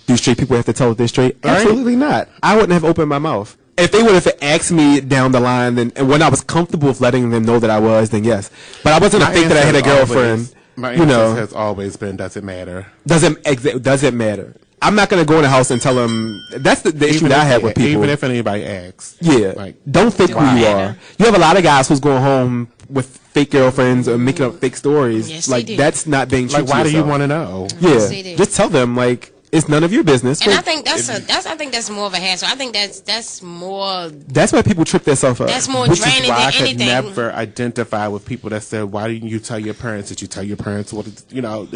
Do straight people have to tell it they're straight? Absolutely not. I wouldn't have opened my mouth. If they would have asked me down the line, then and when I was comfortable with letting them know that I was, then yes. But I wasn't a fake that I had a girlfriend. My answer has always been, does it matter? Does it matter? I'm not going to go in the house and tell them. That's the issue that I have with people. Even if anybody asks. Yeah. Don't fake who you are. You have a lot of guys who's going home with fake girlfriends or making up fake stories. Yes, like, that's not being true to why yourself. do you want to know? Yeah. Just tell them, like, it's none of your business. And I think that's more of a hassle. I think that's more. That's why people trip themselves up. That's more draining than anything. I could never identify with people that said, "Why didn't you tell your parents?" Did you tell your parents what? No,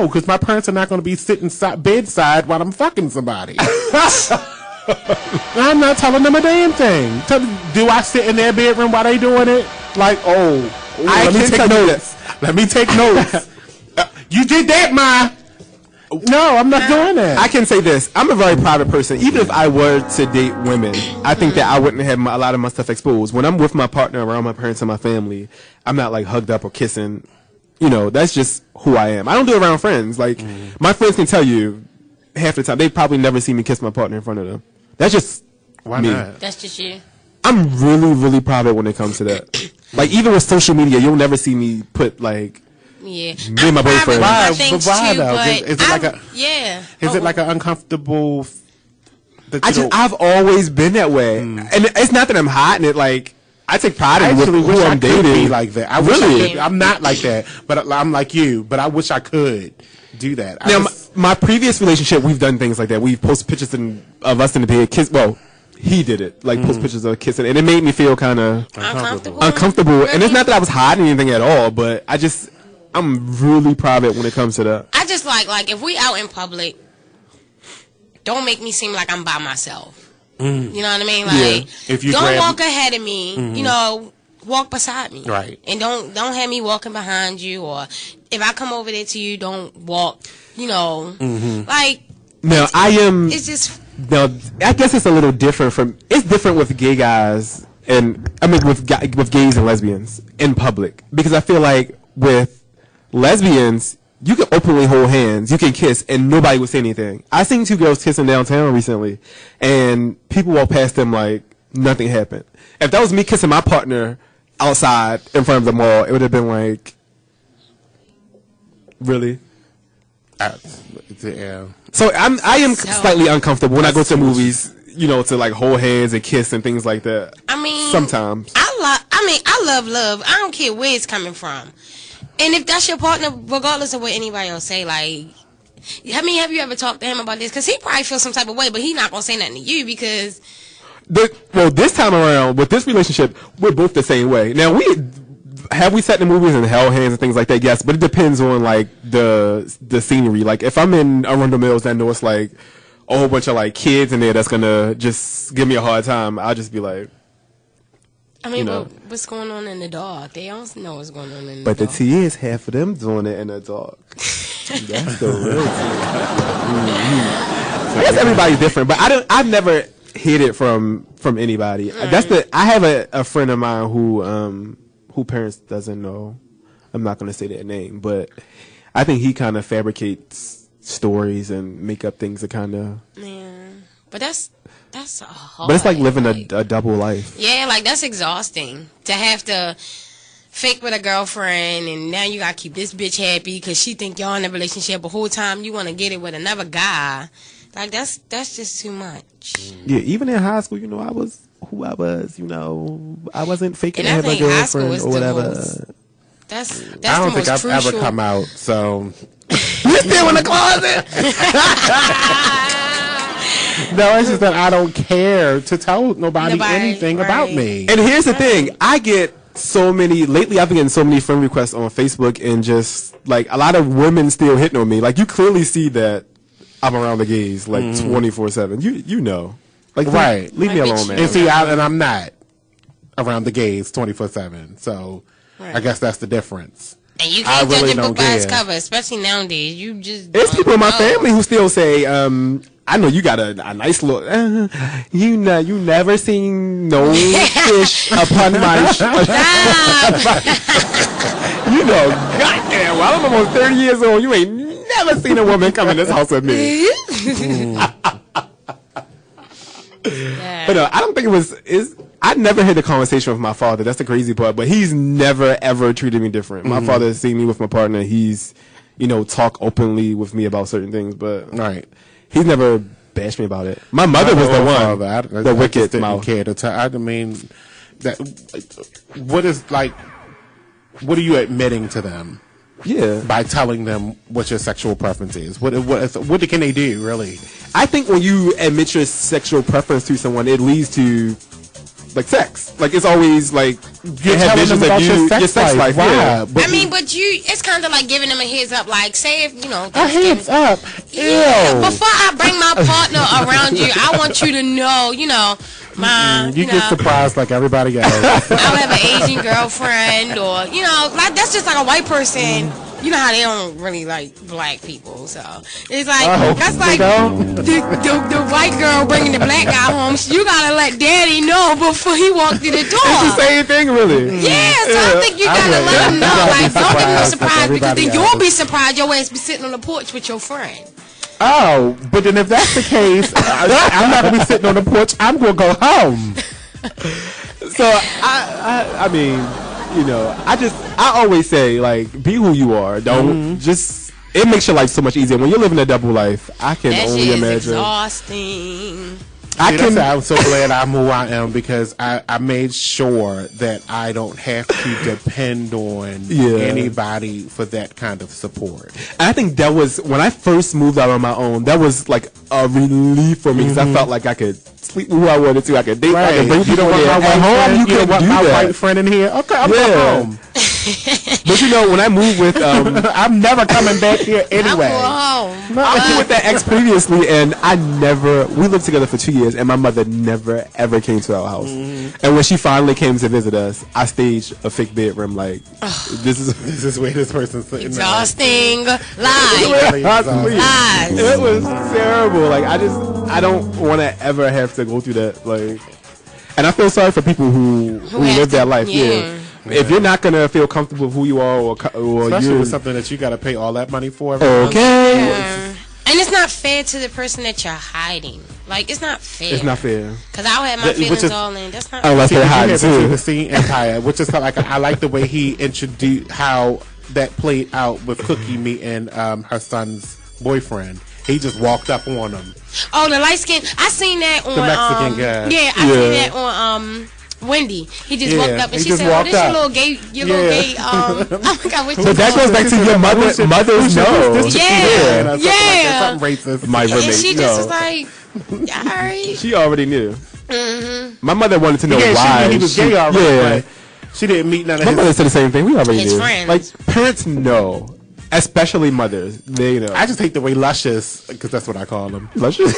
because my parents are not going to be sitting bedside while I'm fucking somebody. I'm not telling them a damn thing. Do I sit in their bedroom while they doing it? Like, let me take notes. Let me take notes. You did that, Ma. No, I'm not doing that. I can say this. I'm a very private person. Even if I were to date women, I think that I wouldn't have a lot of my stuff exposed. When I'm with my partner, around my parents and my family, I'm not like hugged up or kissing. That's just who I am. I don't do it around friends. Like, my friends can tell you half the time, they probably never see me kiss my partner in front of them. That's just Why me. not? That's just you. I'm really, really private when it comes to that. Like, even with social media, you'll never see me put, like, me and my boyfriend. Why though? Is it like a Is it like an uncomfortable? I've always been that way, and it's not that I'm hot and it like I take pride in who I'm dating. Be like that. I really, I'm not like that, but I'm like you. But I wish I could do that. Now, my previous relationship, we've done things like that. We've posted pictures of us in the bed, kiss. Well, he did it, like post pictures of kissing, and it made me feel kind of uncomfortable. Really? And it's not that I was hiding anything at all, but I'm really private when it comes to that. I just like if we out in public, don't make me seem like I'm by myself. You know what I mean? Like, if you don't walk ahead of me. Walk beside me. Right. And don't have me walking behind you, or if I come over there to you, don't walk. Like. Now I am. It's just. Now I guess it's a little different it's different with gay guys with gays and lesbians in public, because I feel like with lesbians, you can openly hold hands, you can kiss, and nobody would say anything. I seen 2 girls kissing downtown recently, and people walk past them like nothing happened. If that was me kissing my partner outside in front of the mall, it would have been like, really? Yeah. So I am slightly uncomfortable when I go to movies, you know, to like hold hands and kiss and things like that. I mean, sometimes. I love love. I don't care where it's coming from. And if that's your partner, regardless of what anybody else say, like, I mean, have you ever talked to him about this? Because he probably feels some type of way, but he's not going to say nothing to you because... this time around, with this relationship, we're both the same way. Now, we sat in the movies and held hands and things like that, yes, but it depends on, like, the scenery. Like, if I'm in Arundel Mills, I know it's, like, a whole bunch of, like, kids in there that's going to just give me a hard time, I'll just be like... I mean, what's going on in the dark? They don't know what's going on in the dark. But the tea is half of them doing it in the dark. That's the real tea. I guess everybody's different, but I've never hid it from anybody. I have a friend of mine who parents doesn't know. I'm not going to say their name, but I think he kind of fabricates stories and make up things to kind of. Yeah, but that's a hard. But it's like living a double life. Yeah, like that's exhausting to have to fake with a girlfriend and now you gotta keep this bitch happy because she think y'all in a relationship the whole time you want to get it with another guy. Like that's just too much. Yeah, even in high school, you know, I was who I was. You know, I wasn't faking to have a girlfriend or whatever. That's I don't think I've crucial. ever come out. So you still in the closet. No, it's just that I don't care to tell nobody anything about me. And here's the thing. I get so many, lately I've been getting so many friend requests on Facebook and just, like, a lot of women still hitting on me. Like, you clearly see that I'm around the gays, like, 24/7. You know. Like, right. Leave me alone, man. And see, I'm not around the gays 24/7. So I guess that's the difference. And you can't judge a book by its cover, especially nowadays. You just There's people in my family who still say, I know you got a nice look. You never seen no fish upon my You know, goddamn, well, I'm almost 30 years old. You ain't never seen a woman come in this house with me. But I don't think I never had a conversation with my father. That's the crazy part. But he's never, ever treated me different. My father has seen me with my partner. He's, talk openly with me about certain things. But he's never bashed me about it. My mother was the one, the wicked mouth. Care to tell. I mean, what are you admitting to them? Yeah. By telling them what your sexual preference is. What can they do, really? I think when you admit your sexual preference to someone, it leads to, like, sex. Like, it's always, like, you have visions of your sex life. Wow. Yeah. I mean, but it's kind of like giving them a heads up. Like, say if, a heads up. Yeah. Before I bring my partner around you, I want you to know, you get surprised like everybody else. I'll have an Asian girlfriend or, like that's just like a white person. You know how they don't really like black people, so it's like that's like the white girl bringing the black guy home. So you gotta let daddy know before he walked through the door. It's the same thing, really. Yeah, so I think you gotta let him know. Like, don't give him a surprise because then you'll be surprised your ass be sitting on the porch with your friend. Oh, but then if that's the case, I'm not gonna be sitting on the porch. I'm gonna go home. So I mean, I always say, like, be who you are. Don't it makes your life so much easier when you're living a double life. I can only imagine. Exhausting. I'm so glad I'm who I am because I made sure that I don't have to depend on anybody for that kind of support. And I think that was when I first moved out on my own. That was like a relief for me because I felt like I could sleep with who I wanted to. I could date. I could bring people in at home. You could do my that. white friend in here. Okay, I'm going home. But when I moved with, I'm never coming back here anyway. I was with that ex previously, and we lived together for 2 years, and my mother never ever came to our house. And when she finally came to visit us, I staged a fake bedroom. Like, this is where this person's sitting. Exhausting. Lies. It was terrible. Like, I don't want to ever have to go through that. Like, and I feel sorry for people who live that life. Yeah. If you're not gonna feel comfortable with who you are, or especially with something that you gotta pay all that money for. Okay. And it's not fair to the person that you're hiding. Like, it's not fair. It's not fair. Because I'll have my feelings all in. That's not unless they're hiding too. The scene Empire, which is like I like the way he introduced how that played out with Cookie meeting her son's boyfriend. He just walked up on him. Oh, the light skin. I seen that on the Mexican guy. Yeah, I seen that on Wendy. He just walked up and she said, "Oh, this your little gay, oh my God, what but that goes back to your mother's no. Yeah. Something racist. My roommate. And she just was like, all right. She already knew. Mm-hmm. My mother wanted to know She why knew he was gay already. But she didn't meet none of my mother said the same thing. We already his knew. friends. Like parents know. Especially mothers, they know. I just hate the way Luscious, because that's what I call him. Luscious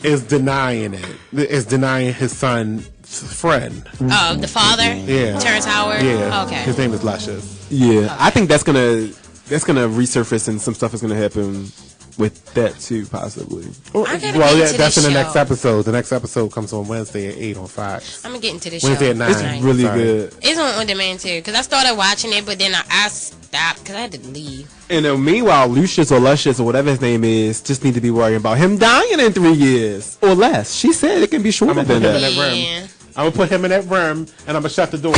is denying it. Is denying his son's friend. The father. Yeah, Terrence Howard. Yeah. Okay. His name is Luscious. Yeah, okay. I think that's gonna resurface, and some stuff is gonna happen with that too, possibly. Well, that's in the next episode. The next episode comes on Wednesday at 8 on Fox. I'm gonna get into this Wednesday show. at 9. It's really good. It's on demand too, because I started watching it, but then I stopped because I had to leave. And meanwhile, Lucius or Luscious or whatever his name is just need to be worrying about him dying in 3 years or less. She said it can be shorter than that. I'm gonna put him in that room and I'm gonna shut the door.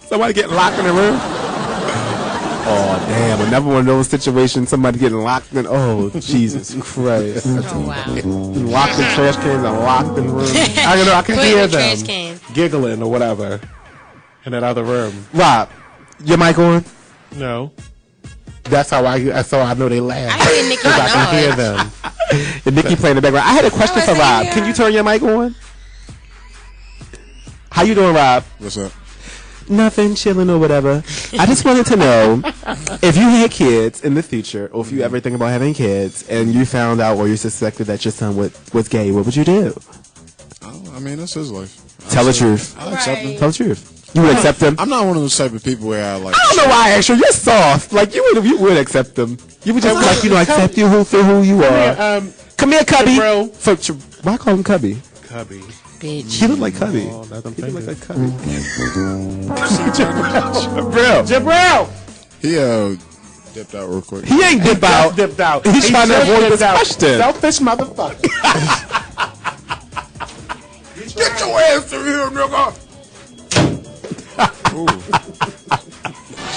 Somebody getting locked in the room. Oh damn! Another one of those situations. Somebody getting locked in. Oh Jesus Christ! Oh wow! Locked in trash cans and locked in rooms. I can hear them giggling or whatever in that other room. Rob, your mic on? No. That's how I know they laugh. I hear Nikki. I can hear them. And Nikki playing in the background. I had a question for Rob. Can you turn your mic on? How you doing, Rob? What's up? Nothing, chilling or whatever. I just wanted to know if you had kids in the future, or if you ever think about having kids, and you found out or you suspected that your son was gay, what would you do? Oh, I mean, that's his life. Tell the truth. I'll accept him. Tell the truth. You would accept him? I'm not one of those type of people where I like. I don't know why, actually. You're soft. Like, you would accept him. You would just, accept you for who you are. Come here, Cubby. Why call him Cubby? Cubby. Bitch. He looked like Cubby. Oh, He looked like Cubby. Jabril. He dipped out real quick. He ain't dipped out. Dipped out. He's trying to avoid this question. Selfish motherfucker. Get your ass in here, nigga.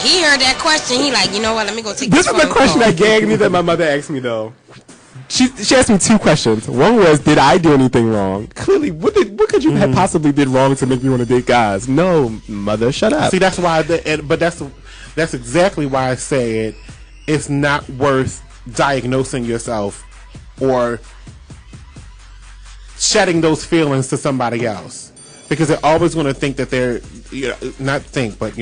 He heard that question. He like, you know what? Let me go take this. This is the question that gagged me that my mother asked me though. She asked me 2 questions. One was, did I do anything wrong? Clearly, what could you have possibly did wrong to make me want to date guys? No, mother, shut up. See, that's why. But that's exactly why I said it's not worth diagnosing yourself or shedding those feelings to somebody else, because they're always going to think that they're not think, but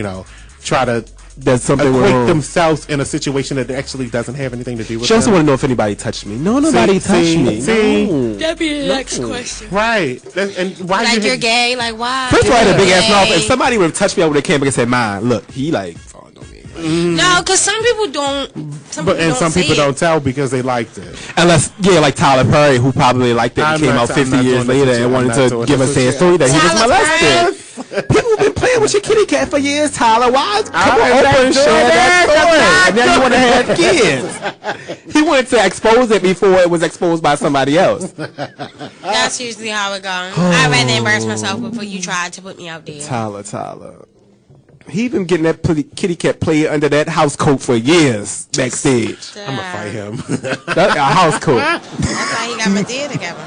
try to. That's something equate themselves in a situation that actually doesn't have anything to do with She also them. want to know if anybody touched me. No, nobody touched me. No. That'd be the next question. Right. And why like you're gay? Like why? First of all, I had a big ass mouth. If somebody would have touched me, I would have came back and said, "Man, look, he like." No, because some people don't. Some people don't tell because they liked it. Unless, like Tyler Perry, who probably liked it and came out 50 years later and wanted to give us a story that he was molested. People have been playing with your kitty cat for years, Tyler. Why? Come on, open and share that story. And now you want to have kids. He wanted to expose it before it was exposed by somebody else. That's usually how it goes. I'd rather embarrass myself before you tried to put me out there. Tyler. He been getting that kitty cat played under that house coat for years backstage. I'm gonna fight him. That's a house coat. That's how he got my deal together.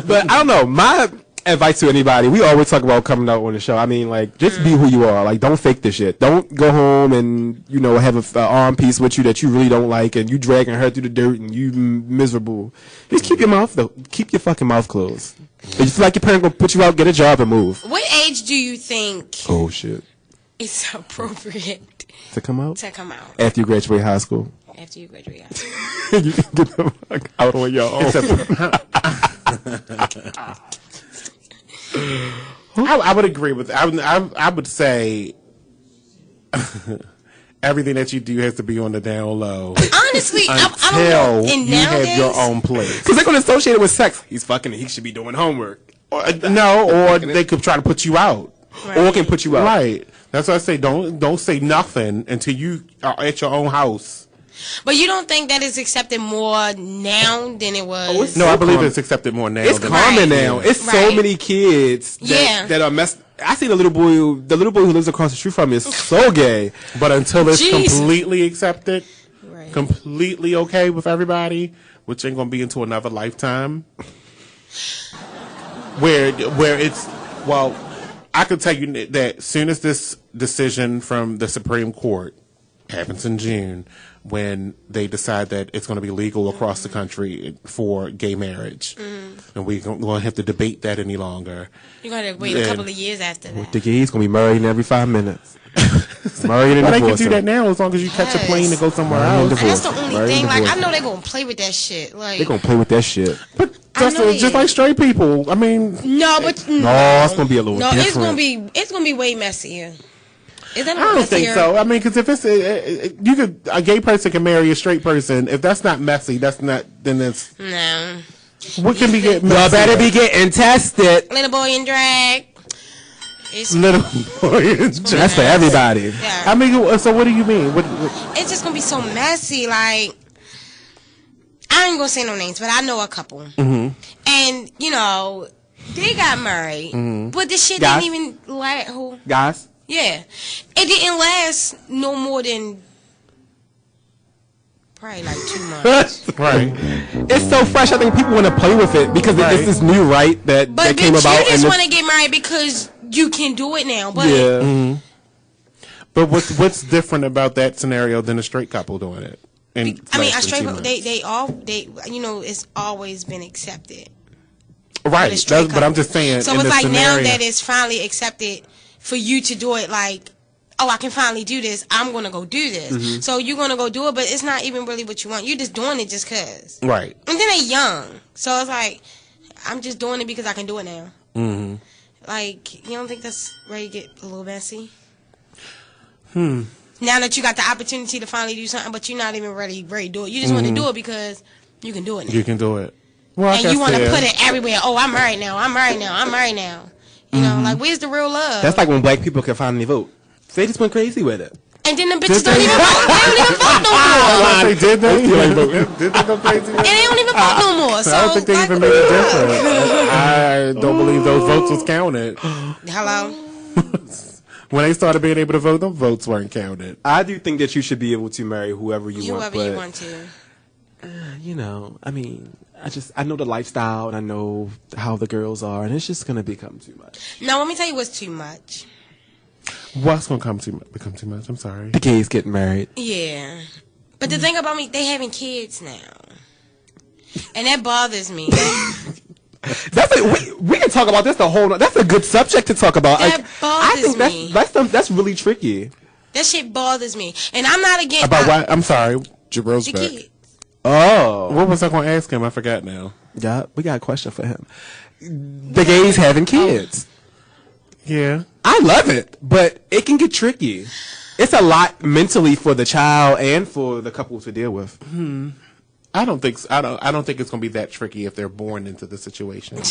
But I don't know. My advice to anybody, we always talk about coming out on the show. I mean, like, just be who you are. Like, don't fake this shit. Don't go home and, have an arm piece with you that you really don't like and you dragging her through the dirt and you miserable. Just keep your fucking mouth closed. If you feel like your parent gonna put you out, get a job and move. What age do you think Oh, shit. is appropriate To come out? After you graduate high school. After you graduate high school. You can get the fuck out on your own. I would agree with that. I would say everything that you do has to be on the down low. Honestly, I don't know. And you have your own place. Because they're going to associate it with sex. He's fucking. He should be doing homework. Or they could try to put you out. or it can put you out. Right. That's why I say don't say nothing until you are at your own house. But you don't think that it's accepted more now than it was? No, I believe it's accepted more now. It's common now. It's so many kids that are messed. I see the little boy who lives across the street from me is so gay. But until it's completely accepted, completely okay with everybody, which ain't gonna be into another lifetime, where it's I could tell you that as soon as this decision from the Supreme Court happens in June, when they decide that it's going to be legal across the country for gay marriage, and we won't have to debate that any longer. You're going to wait a couple of years after that. The gays going to be married every 5 minutes. Married and But they can do that now as long as you catch a plane to go somewhere else. That's the only thing. Like, I know they're going to play with that shit. Like, they're going to play with that shit. But that's just like straight people. I mean, no, but no, it's going to be a little different. It's going to be way messier. Is that I don't think so. I mean, because if it's a gay person can marry a straight person. If that's not messy, then it's no. What can be getting messy? Y'all better be getting tested. Little boy in drag. Little boy in drag. That's for everybody. Yeah. I mean, so what do you mean? What? It's just gonna be so messy. Like, I ain't gonna say no names, but I know a couple, and they got married, but this shit didn't even who guys. Yeah, it didn't last no more than probably like 2 months. Right. It's so fresh. I think people want to play with it because it's this new right that came about. But you just want to get married because you can do it now. But yeah. But what's different about that scenario than a straight couple doing it? I mean, a straight couple, it's always been accepted. Right. But I'm just saying. So it's like now that it's finally accepted for you to do it, like, oh, I can finally do this. I'm gonna go do this. So you're gonna go do it, but it's not even really what you want. You're just doing it just cause. Right. And then they're young, so it's like, I'm just doing it because I can do it now. Like, you don't think that's where you get a little messy? Now that you got the opportunity to finally do something, but you're not even ready to do it. You just want to do it because you can do it now. You can do it. Well, and you want to put it everywhere. Oh, I'm married now. I'm married now. I'm married now. You know, like, where's the real love? That's like when black people can finally vote. They just went crazy with it. And then the bitches don't even vote. They don't even vote no more. They did that? Did they go crazy? And they don't even vote no more. So I don't think they even made a difference. I don't believe those votes was counted. Hello? When they started being able to vote, those votes weren't counted. I do think that you should be able to marry whoever you want. Whoever you want to. I mean, I know the lifestyle and I know how the girls are, and it's just gonna become too much. No, let me tell you what's too much. What's gonna become too much? I'm sorry. The gays getting married. Yeah, but the thing about me, they having kids now, and that bothers me. We can talk about this the whole. That's a good subject to talk about. That bothers me. That's really tricky. That shit bothers me, and I'm not against. About what? I'm sorry. Jabril's back. Kids. Oh, what was I going to ask him? I forgot now. Yeah, we got a question for him. The gays having kids. Yeah, I love it, but it can get tricky. It's a lot mentally for the child and for the couple to deal with. I don't think it's going to be that tricky if they're born into the situation. I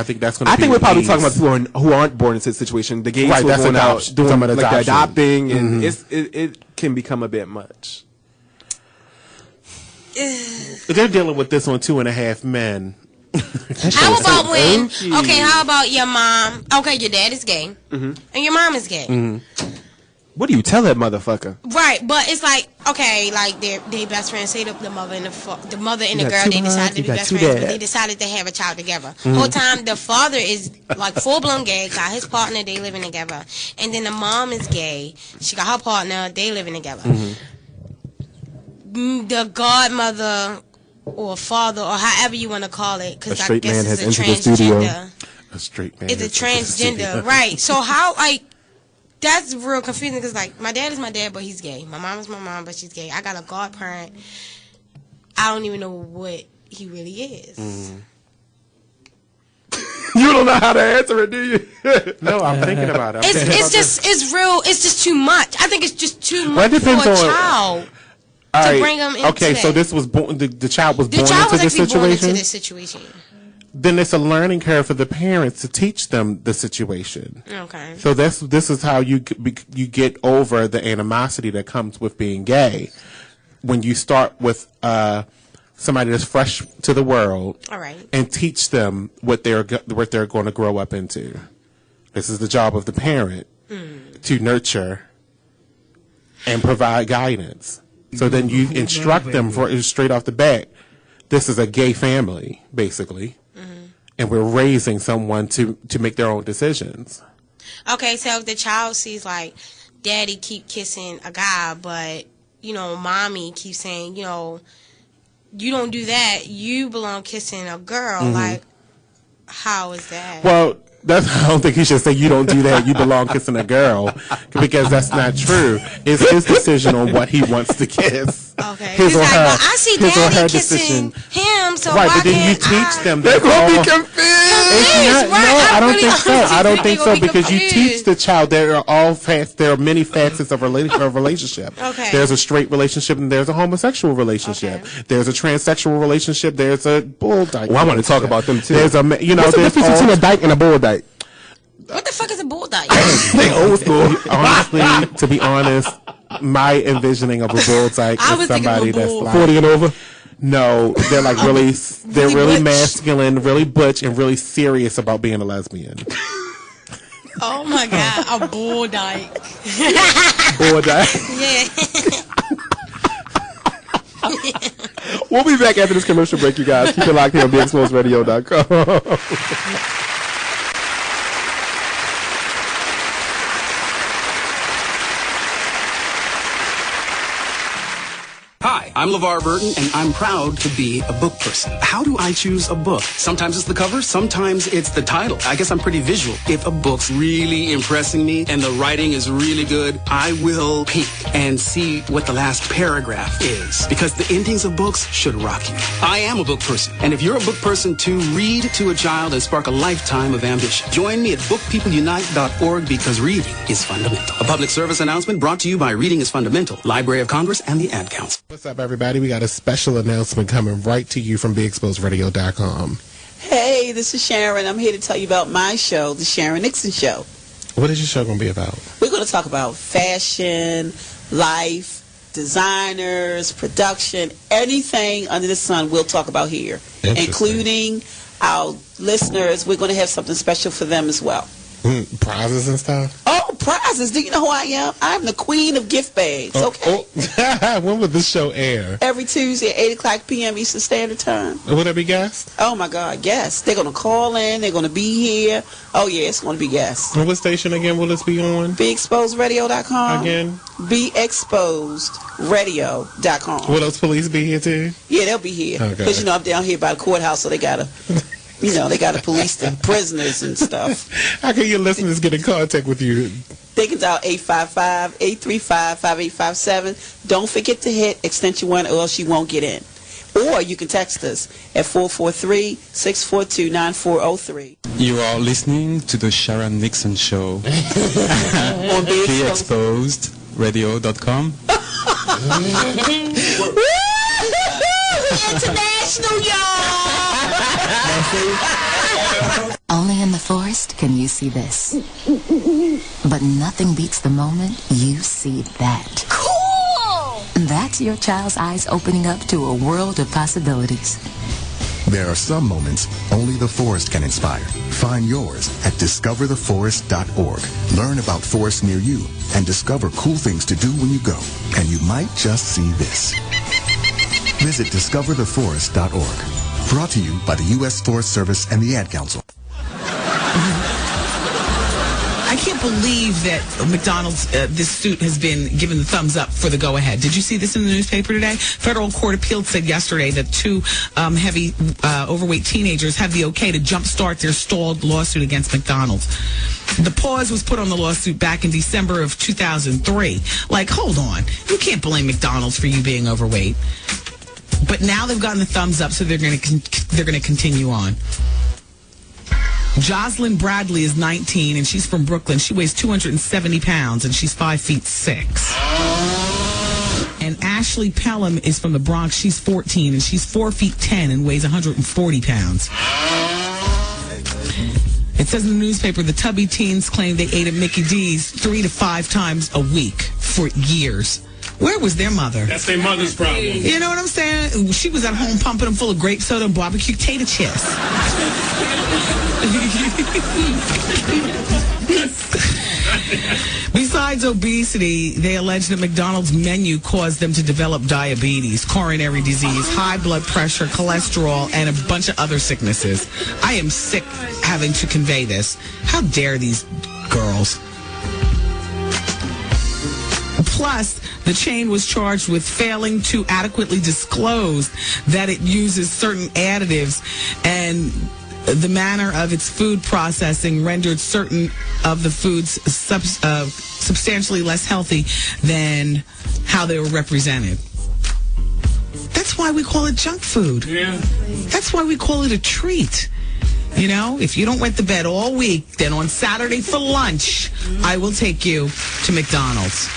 think that's going to. I think we're probably talking about people who aren't born into the situation. The gays who are going out doing like the adopting, and it can become a bit much. They're dealing with this on 2.5 Men. How about how about your mom? Okay, your dad is gay, and your mom is gay. What do you tell that motherfucker? Right, but it's like, okay, like they best friends. Say the mother and the mother and the girl, they decided to be best friends, but they decided to have a child together. Whole time the father is like full blown gay, got his partner, they living together, and then the mom is gay. She got her partner, they living together. The godmother or father or however you want to call it, because I guess it's a transgender. A straight man. It's a transgender, right? So how, like, that's real confusing because, like, my dad is my dad, but he's gay. My mom is my mom, but she's gay. I got a godparent. I don't even know what he really is. You don't know how to answer it, do you? No, I'm thinking about it. It's just too much. I think it's just too much for a child. To bring them into okay, so this was born. The child was born into this situation. Born into this situation. then it's a learning curve for the parents to teach them the situation. Okay. So this is how you get over the animosity that comes with being gay. When you start with somebody that's fresh to the world, all right, and teach them what they're going to grow up into. This is the job of the parent to nurture and provide guidance. So then you instruct them straight off the bat. This is a gay family, basically, and we're raising someone to make their own decisions. Okay, so if the child sees like daddy keep kissing a guy, but mommy keeps saying, you don't do that. You belong kissing a girl. Like, how is that? Well, I don't think he should say you don't do that. You belong kissing a girl, because that's not true. It's his decision on what he wants to kiss. Okay. His or her. Well, I see daddy kissing him, so right, why but then can't you teach them. They're going to be confused. I don't think so. I don't think so, because you teach the child there are many facets of a relationship. Okay. There's a straight relationship and there's a homosexual relationship. Okay. There's a transsexual relationship. There's a bull dyke. Well, I want to talk about them too. There's what's the difference between a dyke and a bull dyke? What the fuck is a bull dyke? They old school. Honestly, to be honest, my envisioning of a bull dyke is somebody that's like 40 and over. No, they're like they're really masculine, really butch, and really serious about being a lesbian. Oh my god, a bull dyke. Bull dyke. Yeah. We'll be back after this commercial break, you guys. Keep it locked here on BeExposedRadio.com. Hi, I'm LeVar Burton, and I'm proud to be a book person. How do I choose a book? Sometimes it's the cover, sometimes it's the title. I guess I'm pretty visual. If a book's really impressing me and the writing is really good, I will peek and see what the last paragraph is, because the endings of books should rock you. I am a book person, and if you're a book person too, read to a child and spark a lifetime of ambition. Join me at bookpeopleunite.org, because reading is fundamental. A public service announcement brought to you by Reading is Fundamental, Library of Congress, and the Ad Council. What's up, everybody? We got a special announcement coming right to you from BeExposedRadio.com. Hey, this is Sharon. I'm here to tell you about my show, The Sharon Nixon Show. What is your show going to be about? We're going to talk about fashion, life, designers, production, anything under the sun we'll talk about here, including our listeners. We're going to have something special for them as well. Prizes and stuff? Oh, prizes. Do you know who I am? I'm the queen of gift bags, okay? When will this show air? Every Tuesday at 8 o'clock p.m. Eastern Standard Time. Will there be guests? Oh, my God, guests. They're going to call in. They're going to be here. Oh, yeah, it's going to be guests. And what station again will this be on? BeExposedRadio.com. Again? BeExposedRadio.com. Will those police be here, too? Yeah, they'll be here. Because, I'm down here by the courthouse, so they got to... they got to police the prisoners and stuff. How can your listeners get in contact with you? They can dial 855-835-5857. Don't forget to hit extension 1 or else you won't get in. Or you can text us at 443-642-9403. You are listening to the Sharon Nixon Show on BeExposedRadio.com. International, y'all! Only in the forest can you see this. But nothing beats the moment you see that. Cool! That's your child's eyes opening up to a world of possibilities. There are some moments only the forest can inspire. Find yours at discovertheforest.org. Learn about forests near you and discover cool things to do when you go. And you might just see this. Visit discovertheforest.org. Brought to you by the U.S. Forest Service and the Ad Council. I can't believe that McDonald's, this suit has been given the thumbs up for the go-ahead. Did you see this in the newspaper today? Federal court appeal said yesterday that two heavy, overweight teenagers have the okay to jumpstart their stalled lawsuit against McDonald's. The pause was put on the lawsuit back in December of 2003. Like, hold on. You can't blame McDonald's for you being overweight. But now they've gotten the thumbs up, so they're going to continue on. Jocelyn Bradley is 19, and she's from Brooklyn. She weighs 270 pounds, and she's 5'6". And Ashley Pelham is from the Bronx. She's 14, and she's 4'10", and weighs 140 pounds. It says in the newspaper the Tubby teens claim they ate at Mickey D's 3 to 5 times a week for years. Where was their mother? That's their mother's problem. You know what I'm saying? She was at home pumping them full of grape soda and barbecue potato chips. Besides obesity, they allege that McDonald's menu caused them to develop diabetes, coronary disease, high blood pressure, cholesterol, and a bunch of other sicknesses. I am sick having to convey this. How dare these girls? Plus, the chain was charged with failing to adequately disclose that it uses certain additives, and the manner of its food processing rendered certain of the foods substantially less healthy than how they were represented. That's why we call it junk food. Yeah. That's why we call it a treat. You know, if you don't went to bed all week, then on Saturday for lunch, I will take you to McDonald's.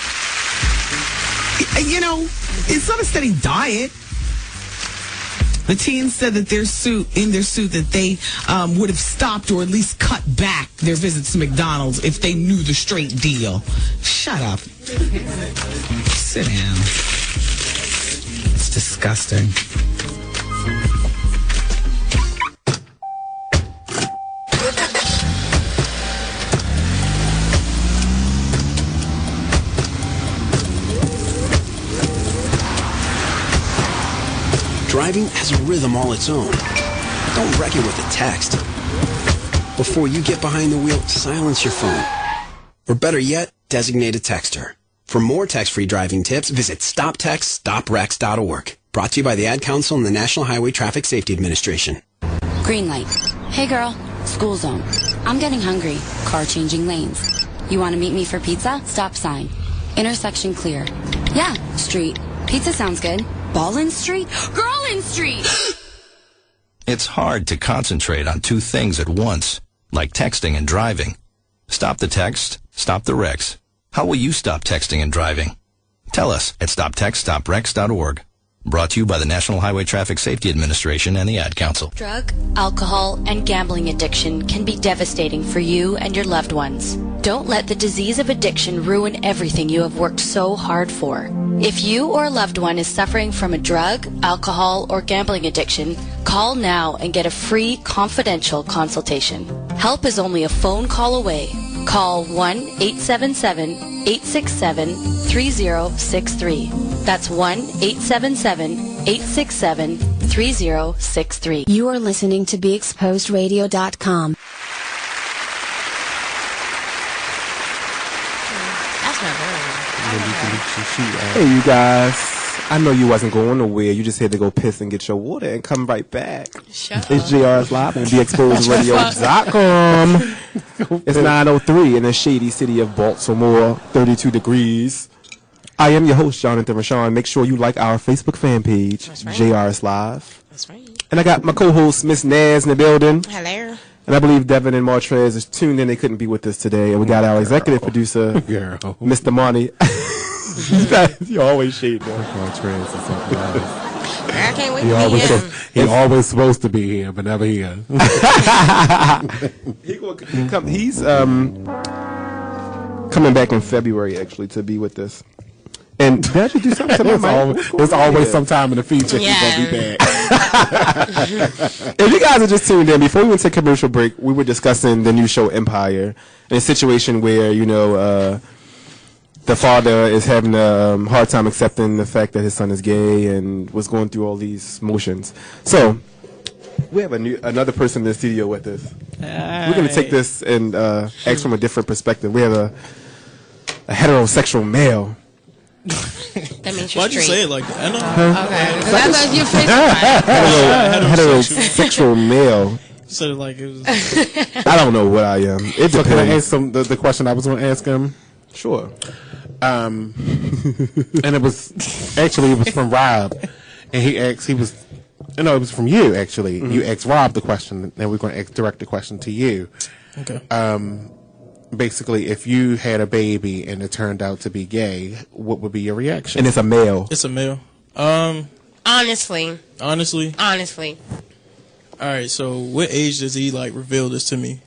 You know, it's not a steady diet. The teens said that in their suit that they would have stopped or at least cut back their visits to McDonald's if they knew the straight deal. Shut up. Sit down. It's disgusting. Driving has a rhythm all its own. Don't wreck it with a text. Before you get behind the wheel, silence your phone. Or better yet, designate a texter. For more text-free driving tips, visit stoptextstoprex.org. Brought to you by the Ad Council and the National Highway Traffic Safety Administration. Green light. Hey girl, school zone. I'm getting hungry. Car changing lanes. You want to meet me for pizza? Stop sign. Intersection clear. Yeah, street. Pizza sounds good. Ballin Street? Girlin Street! It's hard to concentrate on two things at once, like texting and driving. Stop the text, stop the wrecks. How will you stop texting and driving? Tell us at stoptextstoprex.org. Brought to you by the National Highway Traffic Safety Administration and the Ad Council. Drug, alcohol, and gambling addiction can be devastating for you and your loved ones. Don't let the disease of addiction ruin everything you have worked so hard for. If you or a loved one is suffering from a drug, alcohol, or gambling addiction, call now and get a free, confidential consultation. Help is only a phone call away. Call 1-877-867-3063. That's 1-877-867-3063. You are listening to BeExposedRadio.com. That's not bad. Hey, you guys. I know you wasn't going nowhere. You just had to go piss and get your water and come right back. Shut It's JR's Live on BeExposedRadio.com. It's 9:03 in the shady city of Baltimore, 32 degrees. I am your host, Jonathan Rashawn. Make sure you like our Facebook fan page, right. JR's Live. That's right. And I got my co-host, Miss Naz, in the building. Hello. And I believe Devin and Martrez is tuned in. They couldn't be with us today. And we got our executive producer, Mr. Monty. You always shade, boy. Martrez is something else. I can't wait to meet him. He's always supposed to be here, but never here. He's coming back in February, actually, to be with us. And did you do something to my mic? There's always some time in the future Yeah. he's going to be back. If you guys are just tuned in, before we went to commercial break, we were discussing the new show Empire, and a situation where, you know, the father is having a hard time accepting the fact that his son is gay and was going through all these motions. So, we have another person in the studio with us. We're going to take this and ask from a different perspective. We have a heterosexual male. That means Why'd you say it like that? I know. Okay. That was your face. Heterosexual male. You said it like it was. I don't know what I am. It So can I depends. ask the question I was going to ask him? Sure. And it was from Rob, and he asked. It was from you actually. Mm-hmm. You asked Rob the question, and we're going to direct the question to you. Okay. Basically, if you had a baby and it turned out to be gay, what would be your reaction? And it's a male. It's a male. Honestly. Honestly. Honestly. All right. So, what age does he like reveal this to me?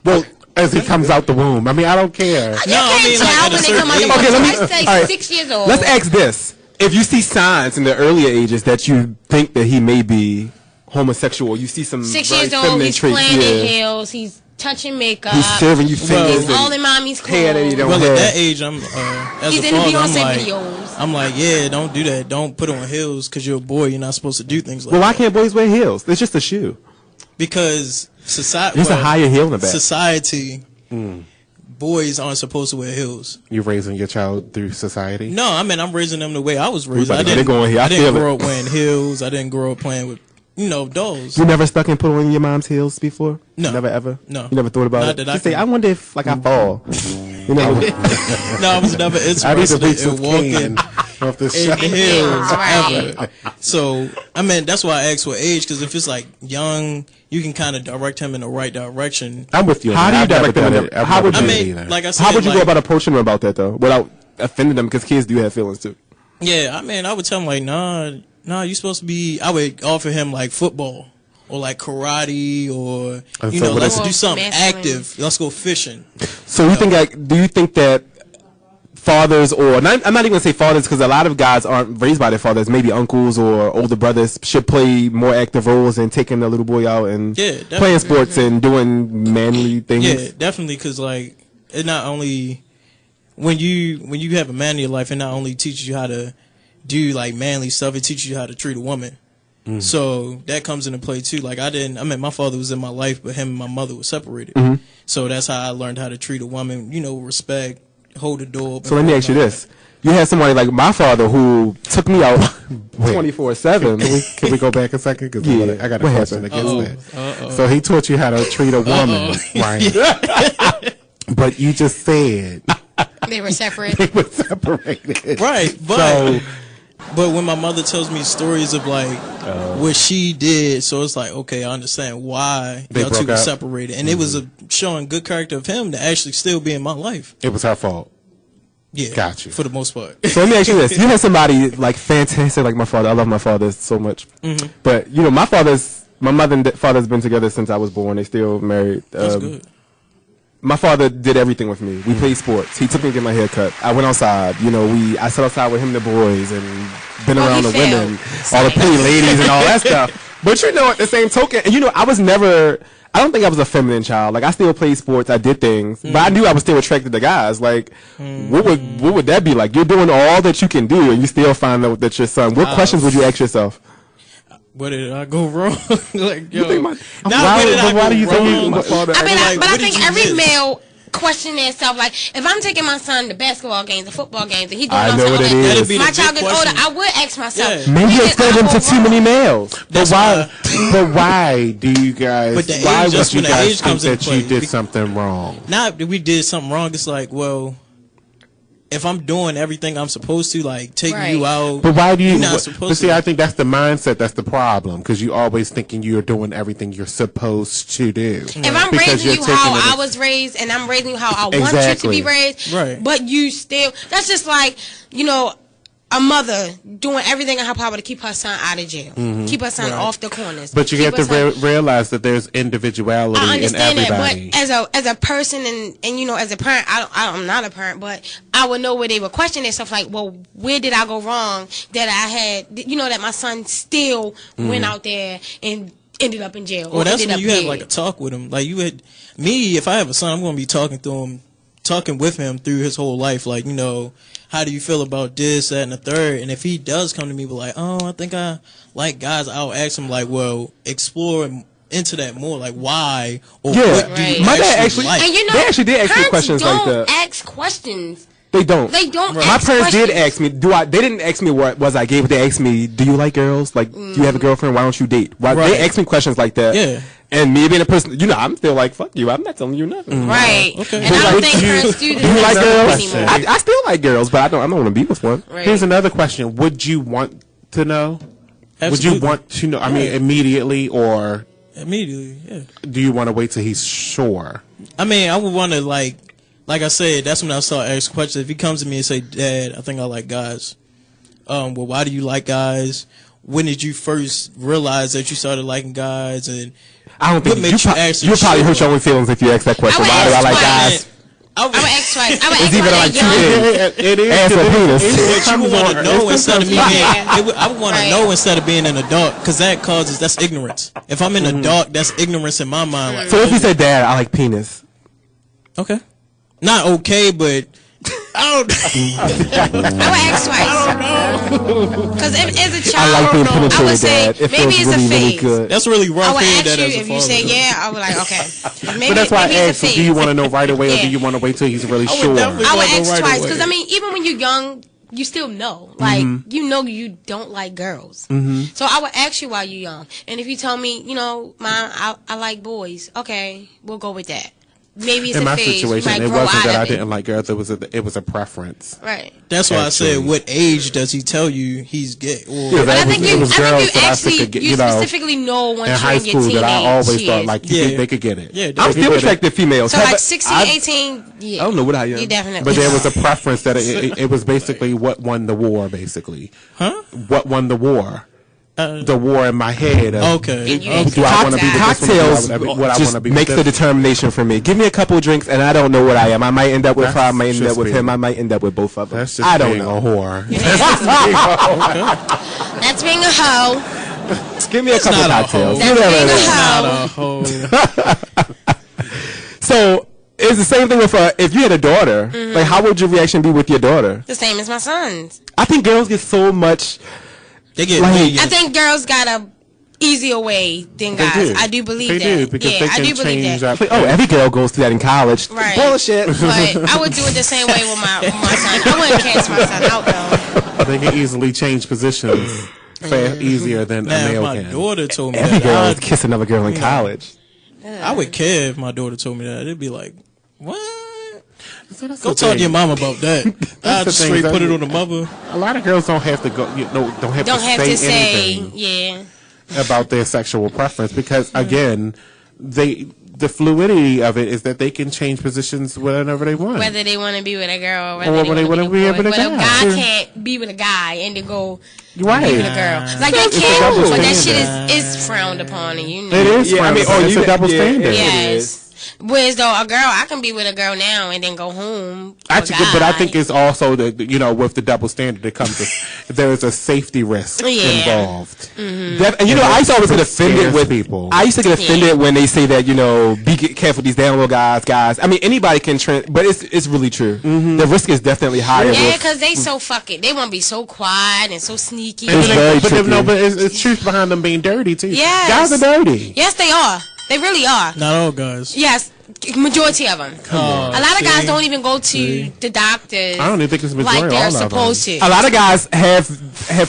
Well, as he comes out the womb. I mean, I don't care. You can't tell when they come out the womb. Okay, let me say all right, 6 years old. Let's ask this: if you see signs in the earlier ages that you think that he may be homosexual, you see some 6 very years old, feminine he's traits, playing in heels, he's touching makeup, he's serving you fingers, he's all in mommy's hair that he clothes. don't Well, at have. that age, I'm as He's a in the father, Beyonce I'm like, videos. I'm like, yeah, don't do that. Don't put on heels because you're a boy. You're not supposed to do things like Well, why that. can't boys wear heels? It's just a shoe. Because society, There's a higher heel in the back. Society, boys aren't supposed to wear heels. You're raising your child through society? No, I mean I'm raising them the way I was raised. about I to get didn't, it going here. I I didn't feel grow it. up wearing heels. I didn't grow up playing with, dolls. You never stuck and put on your mom's heels before? No. Never ever? No. You never thought about Not it? that You I say, can- I wonder if, I fall. You know? No, I was never I need to interested reach in this walking can off this in shot. heels Right. ever. So, I mean, that's why I asked what age, because if it's like young, you can kind of direct him in the right direction. I'm with you. How do you I've never direct them? done it. I've How never would done you- it I mean, either. like I said, How would you go like- about approaching them about that, though? Without offending them? Because kids do have feelings, too. Yeah, I mean, I would tell him like, nah, you're supposed to be. I would offer him like football or like karate or And so what let's is- do something Masculine. active. Let's go fishing. So you think, do you think that fathers, or I'm not even gonna say fathers, because a lot of guys aren't raised by their fathers, maybe uncles or older brothers, should play more active roles in taking the little boy out and Yeah, definitely. playing sports and doing manly things? Yeah, definitely, because like it not only when you have a man in your life, it not only teaches you how to do like manly stuff, it teaches you how to treat a woman. So that comes into play too. Like my father was in my life, but him and my mother were separated. So that's how I learned how to treat a woman. Respect, hold the door open. So let me ask you this: you had somebody like my father who took me out 24/7. Can we go back a second? Because Yeah. I got a What question happened? against that. So he taught you how to treat a woman, right? But you just said They were separate. they were separated. Right, but when my mother tells me stories of like what she did, so it's like, okay, I understand why They y'all two broke were up. separated, and it was showing good character of him to actually still be in my life. It was her fault. Yeah, Got you. for the most part. So let me ask you this: you had somebody like fantastic, like my father. I love my father so much, but my mother and father's been together since I was born. They still married. That's good. My father did everything with me. We played sports. He took me to get my hair cut. I went outside. I sat outside with him and the boys and been around the women, all the pretty ladies and all that stuff. But at the same token, and I was never, I don't think I was a feminine child. Like, I still played sports. I did things. But I knew I was still attracted to guys. Like, what would that be like? You're doing all that you can do and you still find out that your son. What questions would you ask yourself? Where did I go wrong? Like, yo, think why do you think my father? I mean, Like, but I what think did you every miss? male question themselves. Like, if I'm taking my son to basketball games, to football games, and he's doing I all know what it something is. That'd be my the child big gets older, question. I would ask myself. Yeah. Maybe you where exposed did him I to go too many wrong? males. That's But why do you guys? But the why age- that's would you when the guys age think comes into that you play. did something wrong? Not that we did something wrong. It's like, well, if I'm doing everything I'm supposed to, like taking you out, But why do you? you're not But supposed see, to. I think that's the mindset. That's the problem because you always thinking you're doing everything you're supposed to do. If I'm Because raising you're you taking how it I as- was raised, and I'm raising you how I want you to Exactly. be raised, Right. but you still, that's just like, a mother doing everything in her power to keep her son out of jail, keep her son off the corners. But you keep have to her son- realize that there's individuality I in understand that, everybody. but as a person and as a parent, I'm not a parent, but I would know where they would question themselves, like, well, where did I go wrong that I had, that my son still went out there and ended up in jail. Well, or that's ended when up you have dead. like a talk with him. Like if I have a son, I'm going to be talking with him through his whole life. Like, how do you feel about this, that, and the third? And if he does come to me with like, oh, I think I like guys, I'll ask him like, well, explore into that more. Like, why or what do you My dad actually, like? And they actually did ask me parents questions like don't that. ask questions. They don't. They don't My ask parents did questions. ask me. They didn't ask me what was I gay, but they asked me, "Do you like girls? Like, do you have a girlfriend? Why don't you date?" Why Right. They asked me questions like that. Yeah. And me being a person, I'm still like, "Fuck you! I'm not telling you nothing." Right. Okay. And I don't Would think you- parents do Do this you like girls? anymore. I still like girls, but I don't want to be with one. Right. Here's another question: would you want to know? Would Absolutely. you want to know? I mean, immediately, or Immediately, yeah. do you want to wait till he's sure? I mean, I would want to like I said, that's when I start asking questions. If he comes to me and say, "Dad, I think I like guys," well, why do you like guys? when did you first realize that you started liking guys? And I don't think you probably hurt your own feelings if you ask that question. Why do I like guys? I would ask twice. I would ask even like It is. Ass or penis. You would want to know instead of me being. I would want to know instead of being in the dark, because that's ignorance. If I'm in the dark, that's ignorance in my mind. Like, so if you said, "Dad, I like penis," okay, not okay, but I would ask twice. I don't know. Because as a child, I like being penetrated, I would say Dad. It maybe feels it's really, a phase. really good. That's really rough. I would ask that you as a if you say yeah. I would like okay. Maybe, but that's why I asked. phase. Do you want to know right away, or do you want to wait till he's really sure? I would ask twice because I mean, even when you're young, you still know. Like you know, you don't like girls. So I would ask you while you're young, and if you tell me, you know, Mom, I like boys. Okay, we'll go with that. Maybe it's in a my phase. situation, it wasn't that I didn't like girls. It was a preference. Right. That's why I said, what age does he tell you he's gay? But I think you specifically know once in high you're in your school teenage that I always thought like they could get it. Yeah, I'm still attracted to females. So like 16, 18, yeah. I don't know what I am. You definitely. But there was a preference that it was basically what won the war, basically. Huh? What won the war? The war in my head. Okay. Do I want to be cocktails? Just makes the determination for me. Give me a couple of drinks, and I don't know what I am. I might end up with her. I might end up with him. I might end up with both of them. That's just I don't being know. a whore. That's being a hoe. Give me a couple of cocktails. That's being a hoe. So it's the same thing with if you had a daughter. Like, how would your reaction be with your daughter? The same as my sons. I think girls get so much. They get. I think girls got a easier way than guys. I do believe that. They do because they can change that. Every girl goes through that in college. Right. Bullshit. But I would do it the same way with my son. I wouldn't cast my son out though. They can easily change positions easier than a male my can. daughter told me Every that girl would kiss another girl in college. I would care if my daughter told me that. It'd be like, what? Go talk thing. to your mom about that. I'd just straight put it on the mother. A lot of girls don't have to go. Don't have to say anything about their sexual preference because again, the fluidity of it is that they can change positions whenever they want. Whether they want to be with a girl or whether they want to be with a guy. A guy can't be with a guy and then go be with a girl. Like they can, but that shit is frowned upon, and you know. It is. I mean, it's a double standard. Yes. Whereas though a girl, I can be with a girl now and then go home. But I think it's also with the double standard that comes there is a safety risk involved. And I used to always get offended with people. I used to get offended when they say that be careful with these down low guys. I mean anybody can but it's really true. The risk is definitely higher. Yeah, because they so fucking. They want to be so quiet and so sneaky. It's very tricky. But it's truth behind them being dirty too. Yes. Guys are dirty. Yes, they are. They really are. Not all guys. Yes, majority of them. A lot of guys don't even go to the doctors. I don't even think it's majority. Like they're supposed to. A lot of guys have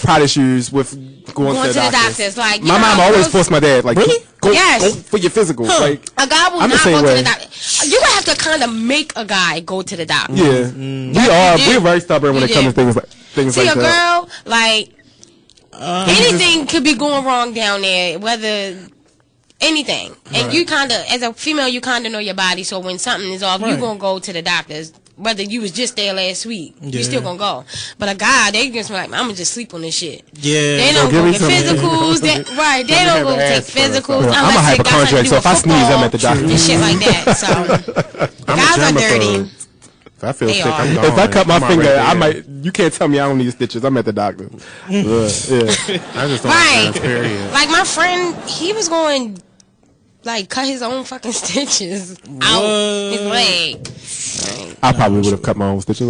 pride issues with going to the doctors. Like my mom always forced my dad. Like, really? Go for your physical. Like a guy will not go to the doctor. You would have to kind of make a guy go to the doctor. Yeah, we're very stubborn when it comes to things like that. See, a girl like anything could be going wrong down there, whether. Anything. And you kind of, as a female, you kind of know your body. So when something is off, you're going to go to the doctors. Whether you was just there last week, you still going to go. But a guy, they just be like, I'm going to just sleep on this shit. Yeah. They don't go get physicals. They don't go take physicals. I'm a hypochondriac, so if I sneeze, I'm at the doctor. And shit like that. So, guys are dirty. If I feel sick, I'm gone. If I cut my finger, I might. You can't tell me I don't need stitches. I'm at the doctor. I just don't like period. Like my friend, he was going cut his own fucking stitches out his leg. I probably would have cut my own stitches.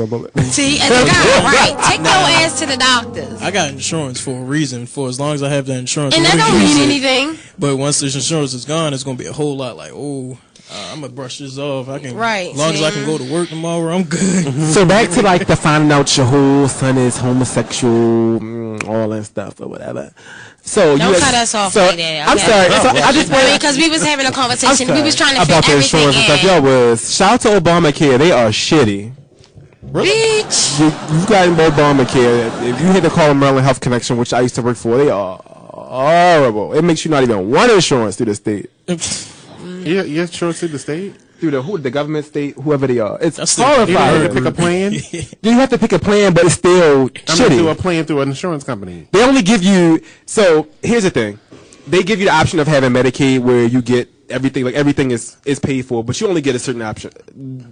See, as a guy, right? Take your ass to the doctors. I got insurance for a reason. For as long as I have that insurance, and that don't mean anything. But once this insurance is gone, it's gonna be a whole lot. Like, I'm gonna brush this off. I can, as long as I can go to work tomorrow, I'm good. So back to the finding out your whole son is homosexual, all that stuff or whatever. So don't cut us off like that. Okay? I'm sorry. I just because we was having a conversation. We was trying to fit everything in. Stuff. Y'all was shout out to Obamacare. They are shitty. Really? Bitch. You got Obamacare. If you hit the Call Maryland Health Connection, which I used to work for, they are horrible. It makes you not even want insurance through the state. Your insurance through the state? through the government, state, whoever they are. It's You horrifying. have to pick a plan. You have to pick a plan, but it's still shitty. Do a plan through an insurance company. They only give you. So here's the thing: they give you the option of having Medicaid, where you get everything. Like everything is paid for, but you only get a certain option.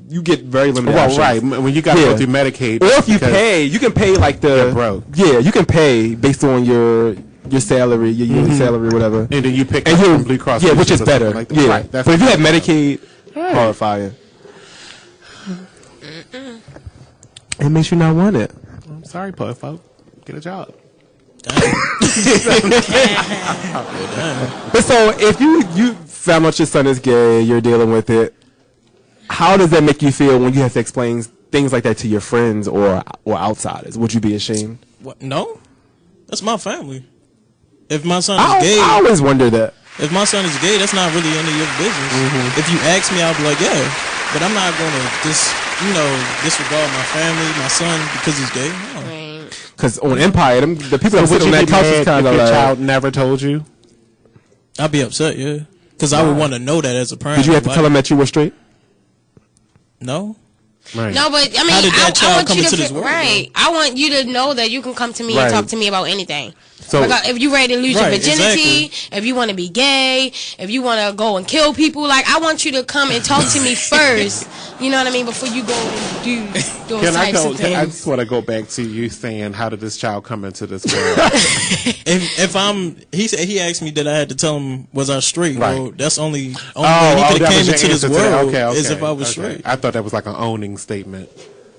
You get very limited. Well, options. right. When you got to go through Medicaid, or if you pay, you can pay like the broke. Yeah, you can pay based on your salary, your yearly salary, whatever. And then you pick up from Blue Cross. Yeah, which is better. Like that. Yeah, Right, but if you have Medicaid, horrifying. It makes you not want it. I'm sorry, poor folk. Get a job. But so if you found out your son is gay, you're dealing with it, how does that make you feel when you have to explain things like that to your friends or outsiders? Would you be ashamed? What? No, that's my family. If my son is gay, I always wonder that. If my son is gay, that's not really any of your business. Mm-hmm. If you ask me, I'll be like, yeah, but I'm not gonna disregard my family, my son because he's gay. No. Because on Empire, the people that would sit on you that be couch mad is kind if of your like. child never told you? I'd be upset, yeah, because I would want to know that as a parent. Did you have to tell him that you were straight? No. Right. No, but I mean, How did that I child want come you into to this world, right. I want you to know that you can come to me and talk to me about anything. So because if you're ready to lose your Right, virginity, exactly. if you want to be gay, if you want to go and kill people, like I want you to come and talk to me first. You know what I mean? Before you go and do those Can I types go? of things. I just want to go back to you saying, how did this child come into this world? He said he asked me that I had to tell him was I straight. Right. Well, that's only way he could have that came was into your this answer to that. world Okay, is if I was straight. I thought that was like an owning statement.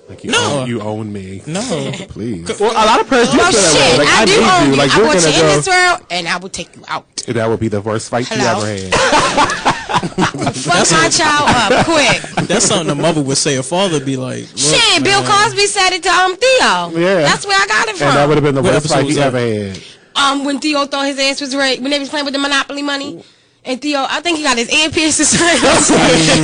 Like you own me. No, please. Well, a lot of parents do Well, feel that way. shit, Like, I do need own you. you. Like, I we're want gonna you in go. this world, and I will take you out. That would be the worst fight you Hello? ever had. Fuck my child up quick. That's something a mother would say. A father would be like, look, Shit, Bill man. Cosby said it to Theo. Yeah. That's where I got it from. And that would have been the What worst episode fight was he that? ever had. When Theo thought his ass was right, when they was playing with the Monopoly money, and Theo, I think he got his ear pierced or something,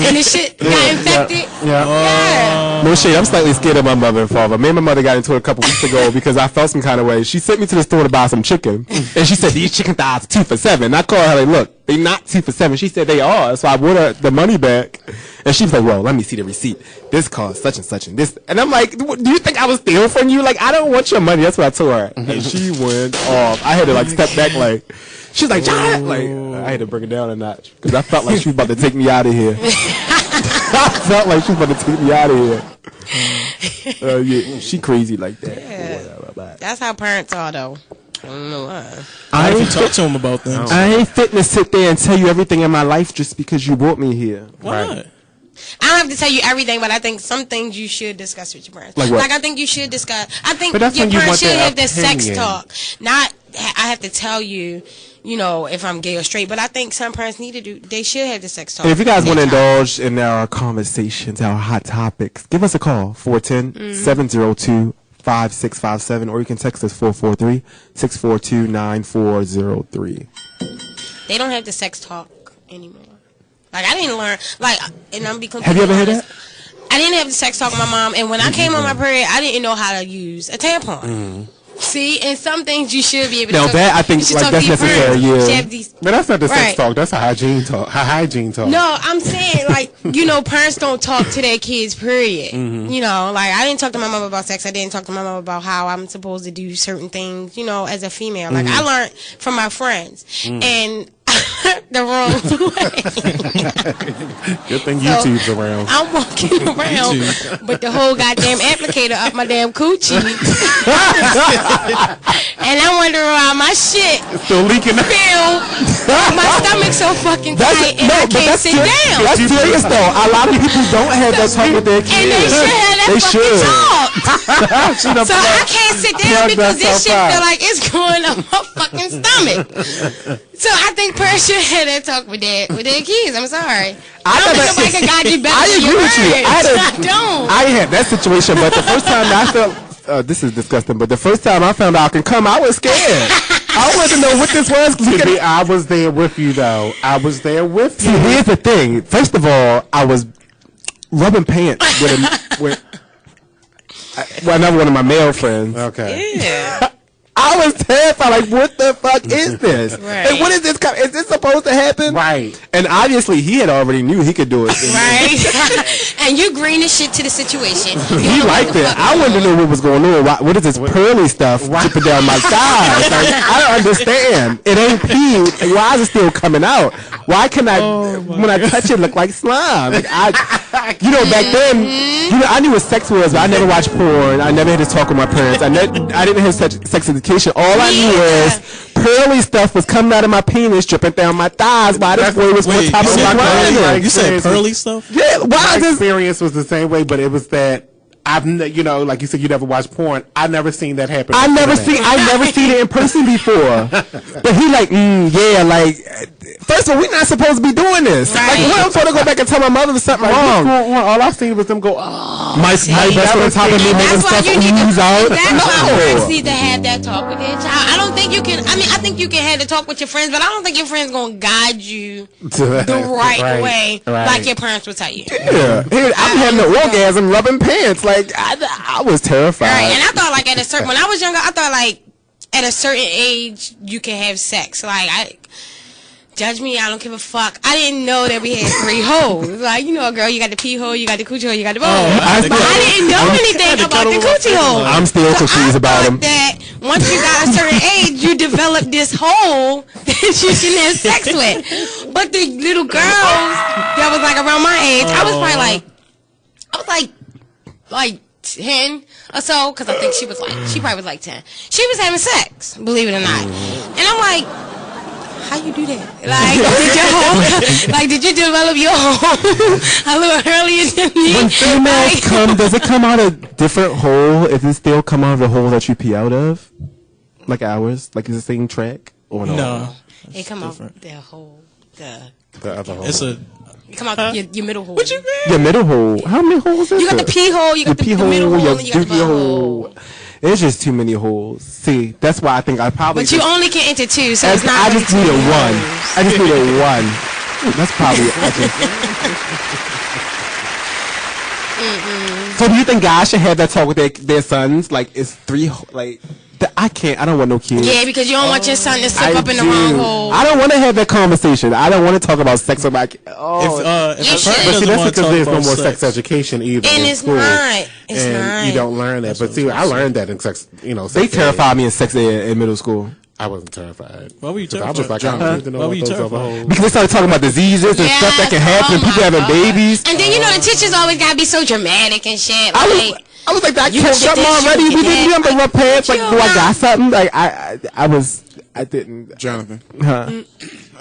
and his shit got infected. Yeah. No shade. I'm slightly scared of my mother and father. Me and my mother got into it a couple weeks ago because I felt some kind of way. She sent me to the store to buy some chicken, and she said these chicken thighs are 2 for $7. And I called her like, look, they not 2 for $7. She said they are. So I brought her the money back, and she was like, well, let me see the receipt. This costs such and such and this. And I'm like, do you think I was stealing from you? Like, I don't want your money. That's what I told her. And she went off. I had to like step back like. She's like, John! Like, I had to bring it down a notch because I felt like she was about to take me out of here. I felt like she was about to take me out of here. Yeah, she crazy like that. Yeah. That's how parents are, though. I don't know why. I ain't talk to him about things. I ain't fit to sit there and tell you everything in my life just because you brought me here. Why not? I don't have to tell you everything, but I think some things you should discuss with your parents. Like what? I think you should discuss. I think But that's your when you parents want should their have the sex opinion. talk. Not, I have to tell you, you know, if I'm gay or straight. But I think some parents need to do. They should have the sex talk. And if you guys with want to their child. indulge in our conversations, our hot topics, give us a call, 410-702-5657, or you can text us 443-642-9403. They don't have the sex talk anymore. Like I didn't learn. Like, and I'm be completely Have you ever heard honest. that? I didn't have the sex talk with my mom, and when I came on my period, I didn't know how to use a tampon. See, and some things you should be able to. Now that I think you should like talk that's to your necessary. parents. You should Yeah. have these- But that's not the sex Right. talk. That's a hygiene talk. Hygiene talk. No, I'm saying like you know, parents don't talk to their kids. Period. You know, like I didn't talk to my mom about sex. I didn't talk to my mom about how I'm supposed to do certain things. You know, as a female, like I learned from my friends and the wrong way. Good thing So, YouTube's around. I'm walking around with the whole goddamn applicator up my damn coochie, and I'm wondering why my shit Still leaking out. feel my stomach's so fucking tight and I can't sit down. That's serious though. A lot of people don't have that talk with their kids. And they should have that They fucking should. talk. So I can't sit down because this shit feel like it's going up my fucking stomach. So I think parents should have that talk with their kids. I'm sorry. I don't think nobody can guide you better I than agree your with you. parents. I don't. I had that situation, but the first time I felt this is disgusting. But the first time I found out I can come, I was scared. I wanted to know what this was. I was there with you though. I was there with you. See, here's the thing. First of all, I was rubbing pants with another one of my male friends. Okay. Yeah. I was terrified. Like, what the fuck is this? Right. And what is this? Is this supposed to happen? Right. And obviously, he had already knew he could do it. Right. And you green as shit to the situation. He liked it. I wanted to know what was going on. What is this pearly stuff dripping down my thighs? Like, I don't understand. It ain't pee. Why is it still coming out? Why can I, when I touch it, look like slime? Like back then, I knew what sex was, but I never watched porn. I never had to talk with my parents. I didn't have such sex education. All I knew was pearly stuff was coming out of my penis, dripping down my thighs. Why this boy was on top of my groin? You said pearly stuff? Yeah. Why my experience was the same way, but it was that like you said, you never watched porn. I never seen that happen. I never seen it in person before. But he like, first of all, we're not supposed to be doing this. Right. Like, what I'm supposed to go back and tell my mother there's something wrong? All I seen was them go, oh. My best friend on top of me making stuff ooze out. That's why parents need to have that talk with their child. I don't think you can. I mean, I think you can have the talk with your friends, but I don't think your friends gonna guide you the right way, like your parents would tell you. Yeah, I'm having an orgasm, rubbing pants. Like I was terrified. Right, and I thought like when I was younger, I thought like at a certain age you can have sex. Like judge me, I don't give a fuck. I didn't know that we had 3 holes. Like, girl, you got the pee hole, you got the coochie hole, you got the bone. I didn't know anything about the coochie hole. I'm still confused about him. That once you got a certain age, you develop this hole that you can have sex with. But the little girls that was like around my age, I was like 10 or so, because I think she probably was like 10. She was having sex, believe it or not. And I'm like, how you do that? Did you develop your home a little earlier than me? When females come, does it come out a different hole? Is it still come out of the hole that you pee out of? Like ours? Like is the same track? Or no? No. It come out their hole. The other hole. You come out your middle hole. What you mean? Your middle hole. How many holes is it? You got the pee hole, you got the middle hole, and you got the butt hole. There's just too many holes. See, that's why I think I probably. But you only can enter 2, so it's not. I just need a 1. I just need a 1. That's probably. So do you think guys should have that talk with their sons? Like, it's 3 like. I don't want no kids. Yeah, because you don't want your son to slip up in the wrong hole. I don't want to have that conversation. I don't want to talk about sex with my kids. But see, that's because there's no more sex education either. And it's school. Not. It's not. You don't learn that. But see, I learned that in sex, they terrified me in sex ed in middle school. I wasn't terrified. Why were you terrified? I was like, I don't need to know what those other holes. Because they started talking about diseases and stuff that can happen. People having babies. And then, the teachers always got to be so dramatic and shit. I was like, I can't shut my already. We didn't have to rub pants. Like, do I got something? Like, I didn't. Jonathan, I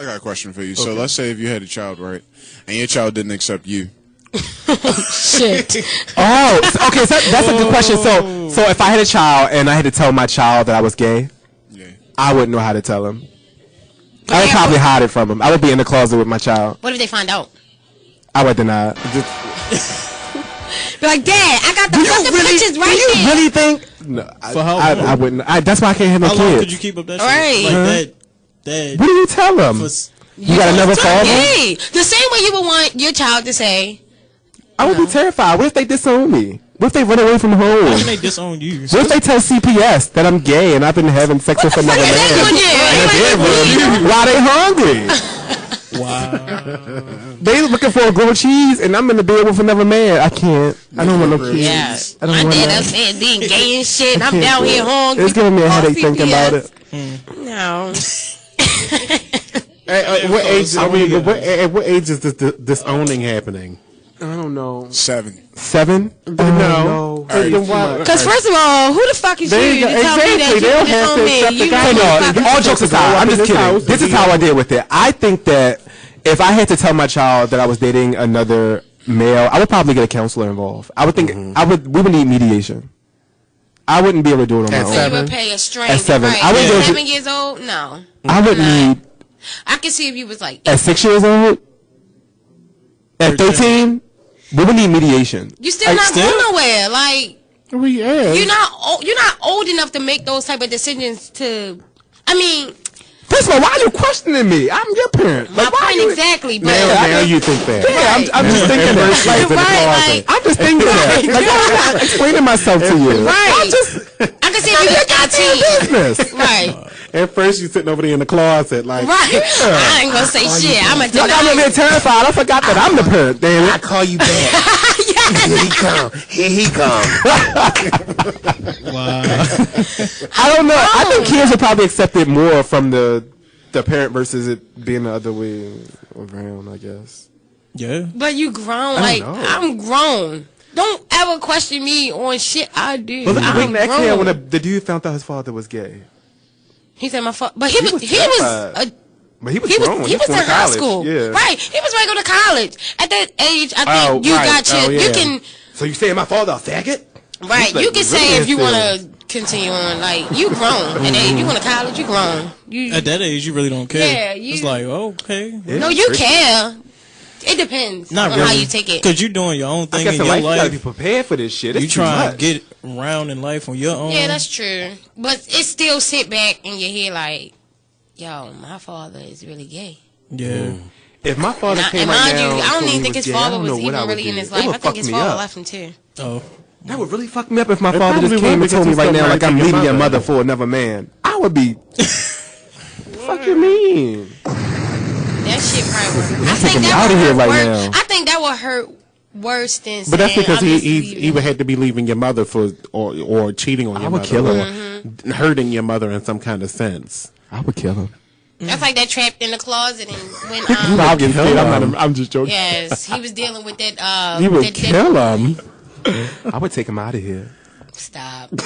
got a question for you. Okay. So let's say if you had a child, right, and your child didn't accept you. Shit. Okay. So that's a good question. So if I had a child and I had to tell my child that I was gay, I wouldn't know how to tell him. I would probably hide it from him. I would be in the closet with my child. What if they find out? I would deny. Be like, Dad, I got the pictures right there. Do you really think? No, I wouldn't. That's why I can't have no kids. How long could you keep up that shit? Right. Like that. What do you tell them? You got another father? Hey, the same way you would want your child to say. I would be terrified. What if they disown me? What if they run away from home? How can they disown you? What if they tell CPS that I'm gay and I've been having sex with another man? Why they hungry? Wow. They looking for a grilled cheese and I'm in the bed with another man. I can't. I don't want no kids. Yeah. I don't want that. Saying being gay and shit. I'm down here hungry. It's giving me a headache thinking about it. No. What age is this disowning happening? I don't know. 7. 7? No. Because first of all, who the fuck is you to tell me that you disown me? All jokes aside, I'm just kidding. This is how I deal with it. I think that if I had to tell my child that I was dating another male, I would probably get a counselor involved. I would think we would need mediation. I wouldn't be able to do it on my own. So you would pay a stranger. At 7. Right. I would At 7 years old? No. I would need. I could see if you was like. At 6 years old? At 13? We would need mediation. You still not going nowhere. Like you're not old enough to make those type of decisions. I mean, first of all, why are you questioning me? I'm your parent. My point exactly. But now you think that. Yeah, I'm just thinking that. I'm just thinking that. Like, I'm explaining myself to you. Right. I can see if you got 10. Right. At first, you sitting over there in the closet, like, right. Yeah. I ain't gonna say shit. I'm a deny. I'm over terrified. I forgot that I'm the parent. Damn it. I call you back. Here he come. Here he come. Wow. I don't know. I think kids would probably accept it more from the parent versus it being the other way around, I guess. Yeah. But you grown. Like, I'm grown. Don't ever question me on shit I do. But I'm grown. When the dude found out his father was gay. He said my father, but he was grown. He was in high school. Yeah. Right. He was ready to go to college. At that age, I think you can. So you saying my father a faggot? Right. You can say if you want to continue on. Like, you grown. At that age, you want to college, you grown. At that age, you really don't care. Yeah. It's like, okay. Yeah, no, you care. It depends on how you take it. Because you're doing your own thing in your life. You gotta be prepared for this shit. You trying to get around in life on your own. Yeah, that's true. But it still sit back in your head like, yo, my father is really gay. Yeah. If my father came right now, I don't even think his father was even really in his life. I think his father left him too. Oh. That would really fuck me up if my father just came and told me right now, like, I'm leaving your mother for another man. I would be. Fuck you mean? That shit probably would. I think that would hurt worse. I think that would hurt worse than. But that's because he would have to be leaving your mother for or cheating on your mother. I would kill him. Or hurting your mother in some kind of sense. I would kill him. That's like that trapped in the closet and when I'm just joking. Yes, he was dealing with that. You would kill him. I would take him out of here. Stop. Did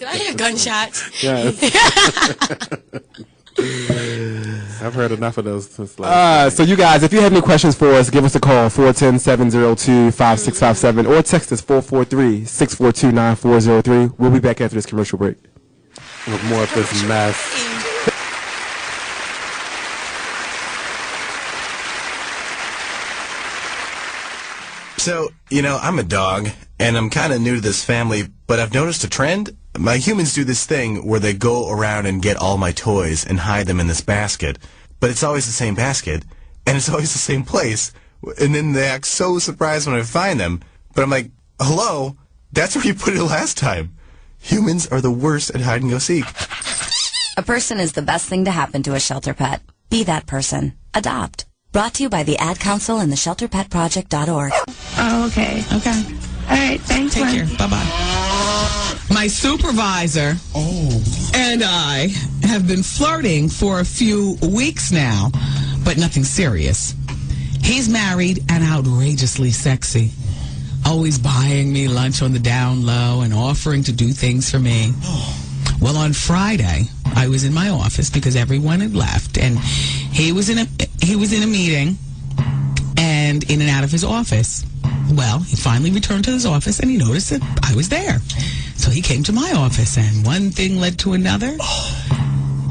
I hear gunshots? Yes. I've heard enough of those since so you guys, if you have any questions for us, give us a call, 410-702-5657, or text us 443-642-9403. We'll be back after this commercial break. With more of this mess. So, I'm a dog, and I'm kind of new to this family, but I've noticed a trend. My humans do this thing where they go around and get all my toys and hide them in this basket, but it's always the same basket, and it's always the same place, and then they act so surprised when I find them, but I'm like, hello, that's where you put it last time. Humans are the worst at hide and go seek. A person is the best thing to happen to a shelter pet. Be that person. Adopt. Brought to you by the Ad Council and the ShelterPetProject.org. Oh, okay. Okay. All right. Thanks. Take care. Bye-bye. My supervisor and I have been flirting for a few weeks now, but nothing serious. He's married and outrageously sexy. Always buying me lunch on the down low and offering to do things for me. Well, on Friday, I was in my office because everyone had left, and he was in a meeting and in and out of his office. Well, he finally returned to his office, and he noticed that I was there. So he came to my office, and one thing led to another,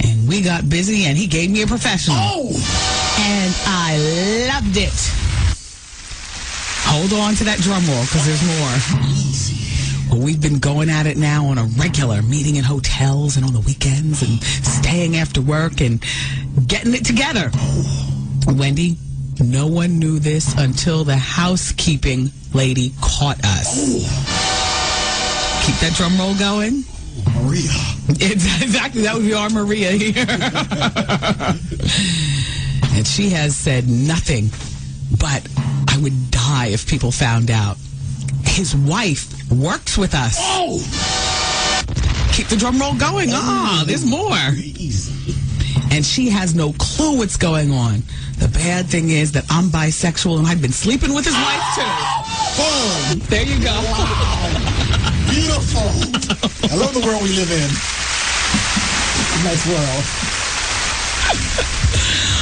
and we got busy, and he gave me a professional. And I loved it. Hold on to that drum roll, because there's more. Well, we've been going at it now on a regular, meeting in hotels and on the weekends and staying after work and getting it together. Wendy, no one knew this until the housekeeping lady caught us. Keep that drum roll going. Maria. Exactly, that would be our Maria here. And she has said nothing, but I would die if people found out. His wife works with us. Keep the drum roll going. There's more. And she has no clue what's going on. The bad thing is that I'm bisexual and I've been sleeping with his wife too. Boom. There you go. Beautiful. I love the world we live in. Nice world.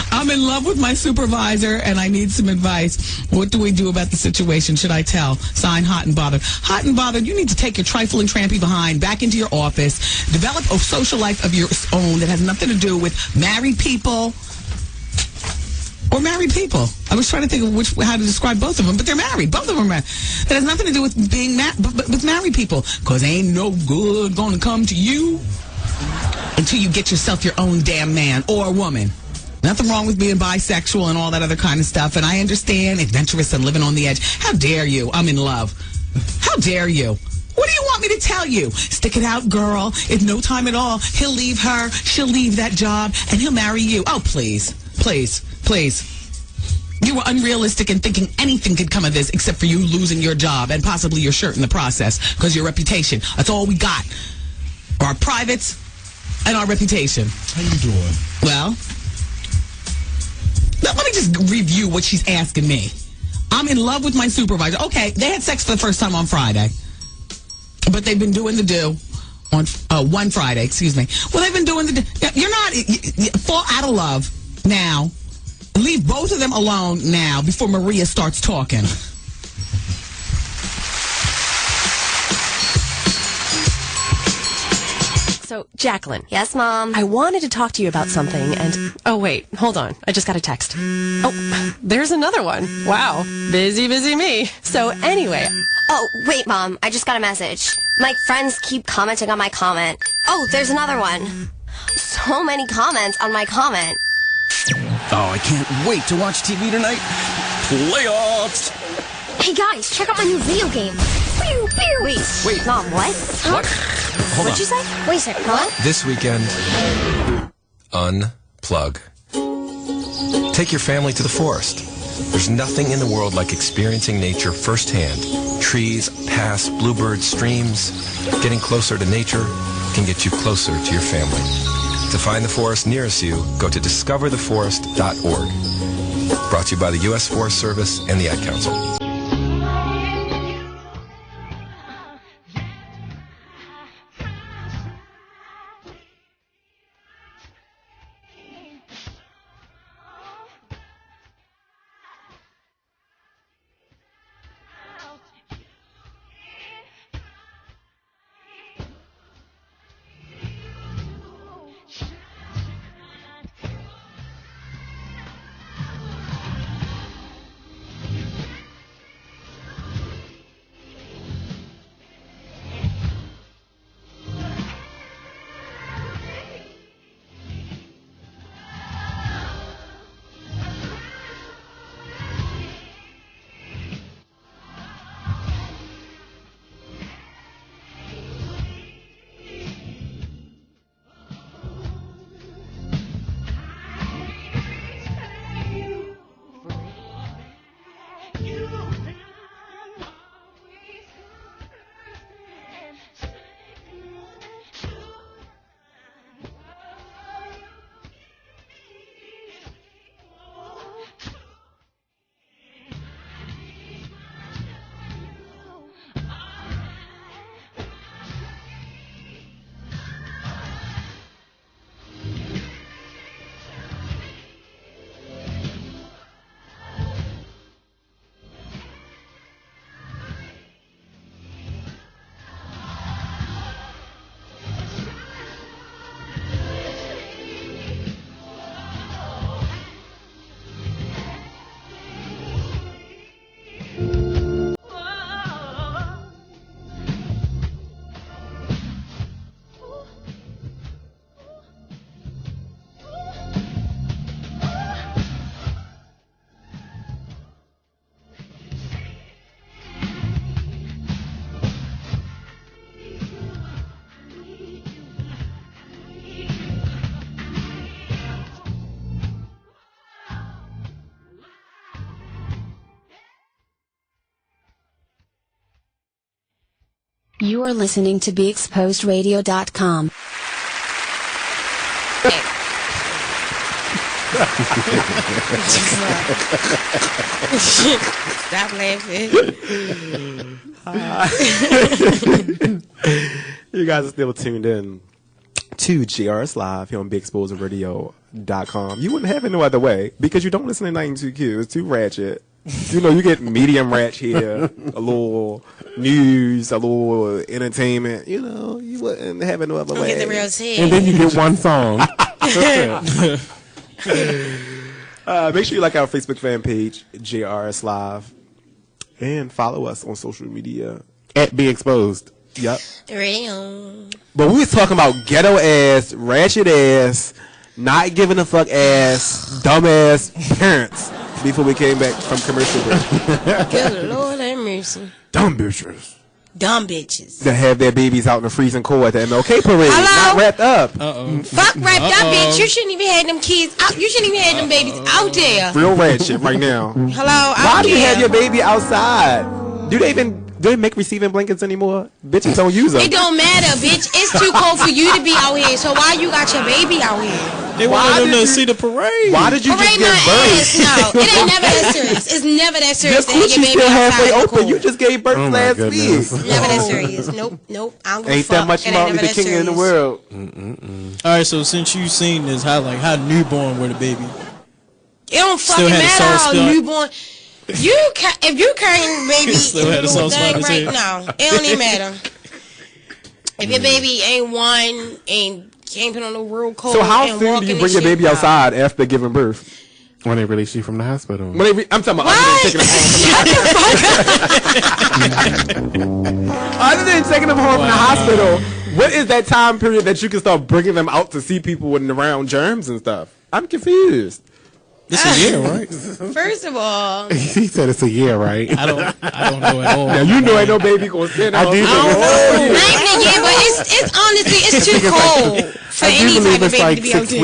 I'm in love with my supervisor, and I need some advice. What do we do about the situation? Should I tell? Sign, Hot and Bothered. Hot and Bothered, you need to take your trifling, trampy behind back into your office. Develop a social life of your own that has nothing to do with married people or married people. I was trying to think of how to describe both of them, but they're married. Both of them are married. That has nothing to do with being with married people, because ain't no good going to come to you until you get yourself your own damn man or woman. Nothing wrong with being bisexual and all that other kind of stuff. And I understand adventurous and living on the edge. How dare you? I'm in love. How dare you? What do you want me to tell you? Stick it out, girl. In no time at all, he'll leave her, she'll leave that job, and he'll marry you. Oh, please. Please. Please. You were unrealistic in thinking anything could come of this except for you losing your job and possibly your shirt in the process because your reputation. That's all we got. Our privates and our reputation. How you doing? Well, let me just review what she's asking me. I'm in love with my supervisor. Okay, they had sex for the first time on Friday. But they've been doing the do on one Friday, excuse me. Well, they've been doing the do. You're not, fall out of love now. Leave both of them alone now before Maria starts talking. So, Jacqueline. Yes, Mom? I wanted to talk to you about something, and... Oh, wait. Hold on. I just got a text. Oh, there's another one. Wow. Busy me. So, anyway... Oh, wait, Mom. I just got a message. My friends keep commenting on my comment. Oh, there's another one. So many comments on my comment. Oh, I can't wait to watch TV tonight. Playoffs! Hey, guys, check out my new video game. Pew, pew. Wait. Mom, what? What? Hold What'd you say? Wait a second, what? This weekend, unplug. Take your family to the forest. There's nothing in the world like experiencing nature firsthand. Trees, paths, bluebirds, streams. Getting closer to nature can get you closer to your family. To find the forest nearest you, go to discovertheforest.org. Brought to you by the U.S. Forest Service and the Ad Council. You are listening to BeExposedRadio.com. Stop laughing. You guys are still tuned in to GRS Live here on BeExposedRadio.com. You wouldn't have it no other way because you don't listen to 92Q. It's too ratchet. You know, you get medium ratchet here, a little news, a little entertainment. You know, you wouldn't have it no other way. Get the real tea. And then you get one song. Make sure you like our Facebook fan page, JRS Live, and follow us on social media at Be Exposed. Yep. Real. But we was talking about ghetto ass, ratchet ass, not giving a fuck ass, dumb ass parents before we came back from commercial break. Good Lord have mercy. Dumb bitches. Dumb bitches. That have their babies out in the freezing cold at the MLK parade. Hello? Not wrapped up. Fuck wrapped up, bitch. You shouldn't even have them kids out. You shouldn't even have them babies out there. Real rat shit right now. Hello? Why do you have your baby outside? Do they make receiving blankets anymore? Bitches don't use them. It don't matter, bitch. It's too cold for you to be out here. So why you got your baby out here? They wanted them to see the parade. Why did you Parade just give my birth? ass. No, it ain't never that serious. It's never that serious to have your Coochie baby still halfway outside. open. You just gave birth last week. Never that serious. Nope. I don't give a Ain't fuck. that much It ain't Martin never Luther that King in the serious. world. All right, so since you seen this, how newborn with a baby? It don't Still fucking had a matter soft how spot? newborn. If you carrying baby, Still had a soft spot in his right head. now, it don't even matter. If your baby ain't one, ain't came on the real cold. So how and soon do walking you and bring your shit, baby outside after giving birth? When they release you from the hospital. I'm talking about other than taking them home from the hospital. What is that time period that you can start bringing them out to see people and around germs and stuff? I'm confused. It's a year, right? First of all, He said it's a year, right? I don't know at all. Now you know ain't no baby gonna stand I out. do not even a year, but it's honestly it's too cold for any type of baby to be out there.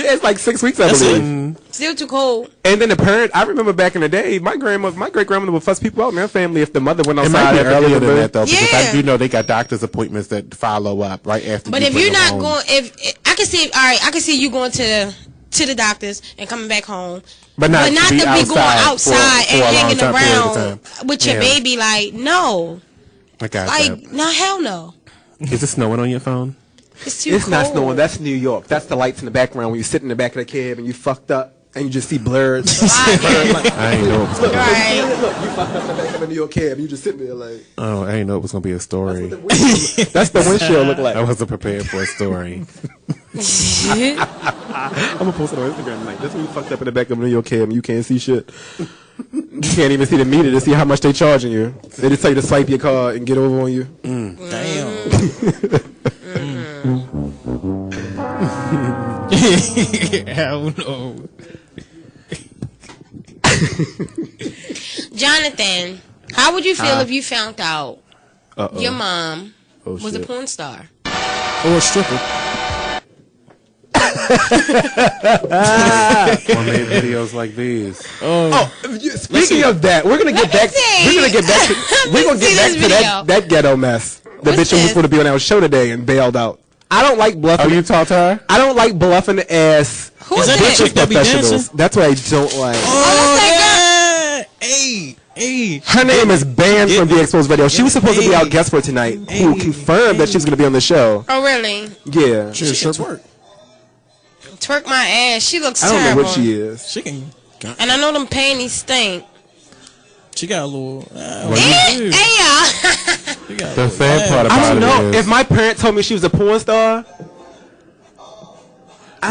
Yeah, it's like 6 weeks, I believe. Still too cold. And then the parent, I remember back in the day, my great grandmother would fuss people out in their family if the mother went It outside might be after earlier giving than birth. that though, because Yeah. I do know they got doctor's appointments that follow up right after. But you if bring you're them not home. going, if I can see, all right, I can see you going to the doctors and coming back home. But not to be be going outside for and a long hanging time period of around time. with your Yeah. baby, like, no. I got Like, that. no, hell no. Is it snowing on your phone? It's too It's cold. not snowing. That's New York. That's the lights in the background when you sit in the back of the cab and you fucked up and you just see blurs. I ain't know. It was gonna be, Look, you fucked up in the back of a New York cab and you just sitting there like. oh, I ain't know it was gonna be a story. That's the windshield look like. I wasn't prepared for a story. I'm gonna post it on Instagram tonight. That's when you fucked up in the back of a New York cab and you can't see shit. You can't even see the meter to see how much they charging you. They just tell you to swipe your card and get over on you. Hell no. Jonathan, how would you feel Huh? if you found out your mom was a shit. porn star? Or a stripper. Or made videos like these. Speaking of that, we're gonna get back. We're gonna get back to that ghetto mess. The bitch who was supposed to be on our show today and bailed out. I don't like bluffing. Oh, you talked to her? I don't like bluffing the ass. Is that bitches chick that be professionals. dancing? That's what I don't like. Oh, yeah. Hey. Her name is banned from the Exposed Radio. She was supposed to be our guest for tonight, who confirmed that she was going to be on the show. Oh, really? Yeah. She can twerk. Twerk my ass. She looks I don't terrible. know what she is. She can. And I know them panties stink. She got a little. The sad part I about don't know. it If is, my parents told me she was a porn star,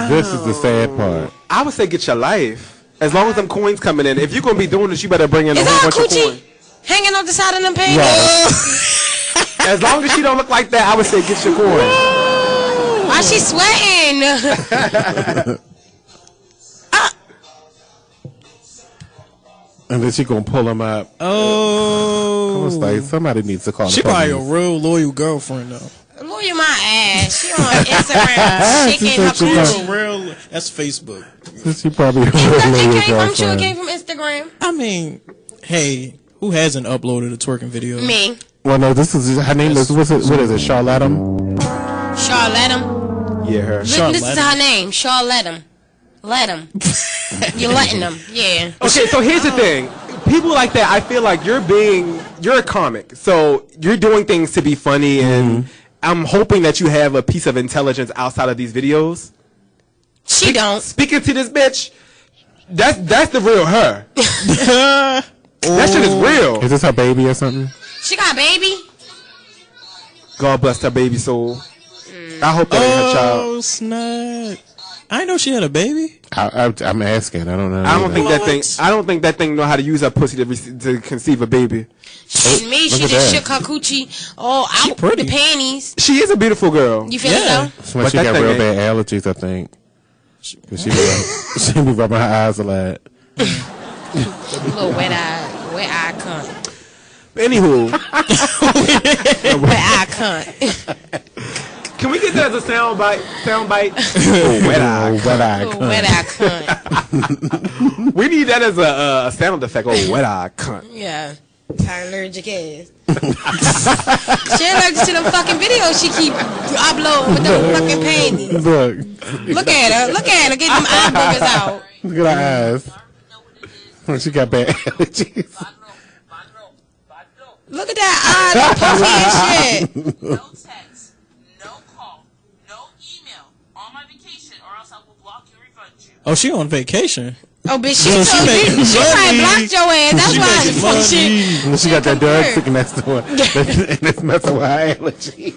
this is the sad part. I would say get your life. As long as them coins coming in. If you're going to be doing this, you better bring in a Is whole that bunch a of coins. coochie hanging off the side of them panties? Right. As long as she don't look like that, I would say get your coin. Why she sweating? And then she gonna pull him up. Oh. I was like, somebody needs to call She the probably a police. real loyal girlfriend though. Lawyer my ass. She on Instagram shaking her She coochie. Real. That's Facebook. She probably a real I'm sure it girlfriend. came from Instagram. I mean, hey, who hasn't uploaded a twerking video? Me. Well, no, this is her name is what is it? Charlotte? Charlotte. Yeah, her. This is her name. Charlotte. Let him. You're letting them. Yeah. Okay, so here's the thing. People like that, I feel like you're a comic. So you're doing things to be funny, and I'm hoping that you have a piece of intelligence outside of these videos. She don't. Speaking to this bitch, that's the real her. That shit is real. Is this her baby or something? She got a baby? God bless her baby soul. I hope that ain't her child. Oh snap! I didn't know she had a baby. I'm asking. I don't know. I don't think that thing know how to use her pussy to conceive a baby. Shit, me, she look at just that. shook her coochie all out with the panties. She is a beautiful girl. You feel it though? That's why But she that got thing real ain't- bad allergies, I think. 'Cause she be rubbing her eyes a lot. Little wet eye cunt. Anywho. Wet eye cunt. Can we get that as a sound bite? Wet eye cunt. Wet eye cunt. We need that as a sound effect. Wet eye cunt. Yeah. Allergic ass. She allergic to them fucking videos she keep uploading with them fucking panties. Look at her. Get them eye boogers out. Look at her eyes. She got bad allergies. Look at that eye, that puffy and shit. No text, no call, no email. On my vacation, or else I will block you and refund you. Oh, she on vacation. Oh, bitch, she probably blocked your ass. That's why the fuck shit. She got that dog sticking next to her. And it's messing with her allergy.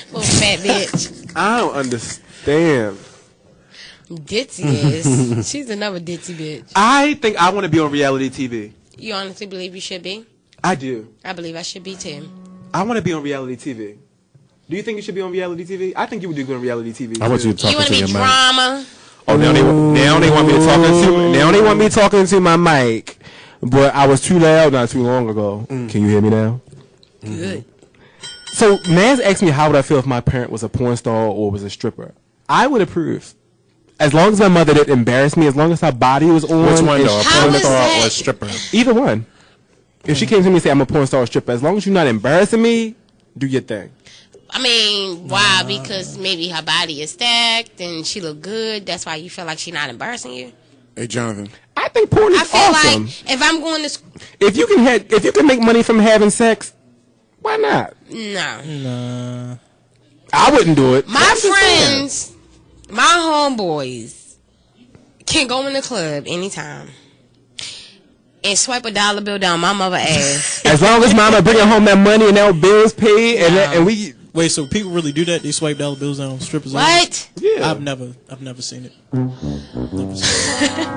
Little fat bitch. I don't understand. Ditzy ass. She's another ditzy bitch. I think I want to be on reality TV. You honestly believe you should be? I do. I believe I should be too. I want to be on reality TV. Do you think you should be on reality TV? I think you would do good on reality TV. I want you to talk You want to to your be mic. drama? Oh, now they want me to talk into. Now they want me talking into my mic, but I was too loud not too long ago. Can you hear me now? Good. So Naz asked me how would I feel if my parent was a porn star or was a stripper. I would approve. As long as my mother didn't embarrass me, as long as her body was on. Which one though? A porn star that? or a stripper? Either one. If she came to me and said I'm a porn star or stripper, as long as you're not embarrassing me, do your thing. I mean, why? Because maybe her body is stacked and she look good. That's why you feel like she's not embarrassing you. Hey, Jonathan. I think porn is I feel awesome. like if I'm going to, If you can make money from having sex, why not? no. I wouldn't do it. My friends, my homeboys, can go in the club anytime and swipe $1 bill down my mother's ass. As long as mama bringing home that money and that bills paid and we. Wait, so people really do that? They swipe dollar bills down on strippers? What? Yeah. I've never seen it. Never seen it.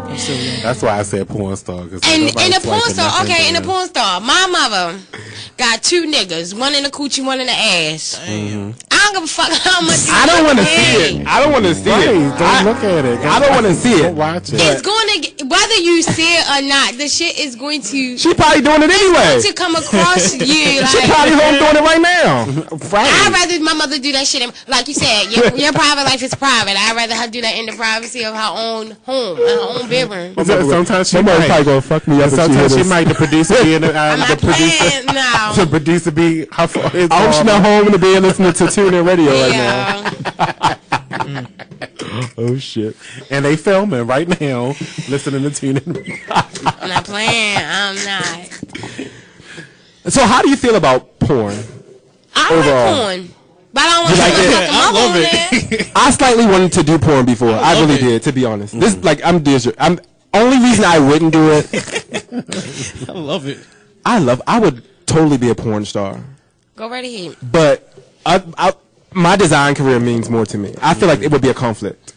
I'm still young. That's why I said porn star. And the porn star, okay, in the porn star, my mother got 2 niggas, one in the coochie, one in the ass. I don't give a fuck how much. I don't want to see it. I don't want to see it. Don't look at it. I don't want to see it. Don't watch it. It's going to, whether you see it or not, the shit is going to. She probably doing it anyway. To come across you. Like, She probably home doing it right now. I'd rather my mother do that shit. Like you said, your private life is private. I'd rather her do that in the privacy of her own home, her own bedroom. Sometimes she Somebody's might. probably gonna fuck me up. Sometimes she might. The producer be in the I'm not playing now. The producer be. I hope she's not home in the bed listening to TuneIn Radio right now. Oh shit! And they filming right now, listening to TuneIn. I'm not playing. I'm not. So, how do you feel about porn? I overall? like porn, but I don't want to like see my it? fucking mother on there. I slightly wanted to do porn before. I really did, to be honest. This like I'm only reason I wouldn't do it. I love it. I would totally be a porn star. Go right ahead. But my design career means more to me. I feel like it would be a conflict.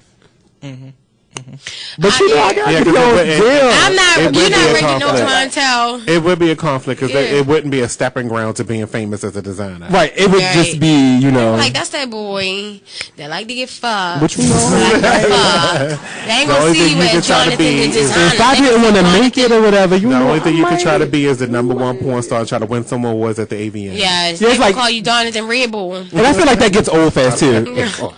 But you know, I got to go in jail. I'm not. You're not ready no conflict. clientele. It would be a conflict because Yeah. it wouldn't be a stepping ground to being famous as a designer. Right. It would just be, Like that's that boy that like to get fucked. Which we know. Like to fuck. They ain't The gonna only see thing you you as can try to Jonathan be the is- designer. If I didn't want to make it or whatever, you The know, only thing I you can try to might. be is the #1 porn star and try to win some awards at the AVN. Yes, Yeah, they it's gonna like- call you Jonathan Red Bull. And I feel like that gets old fast too.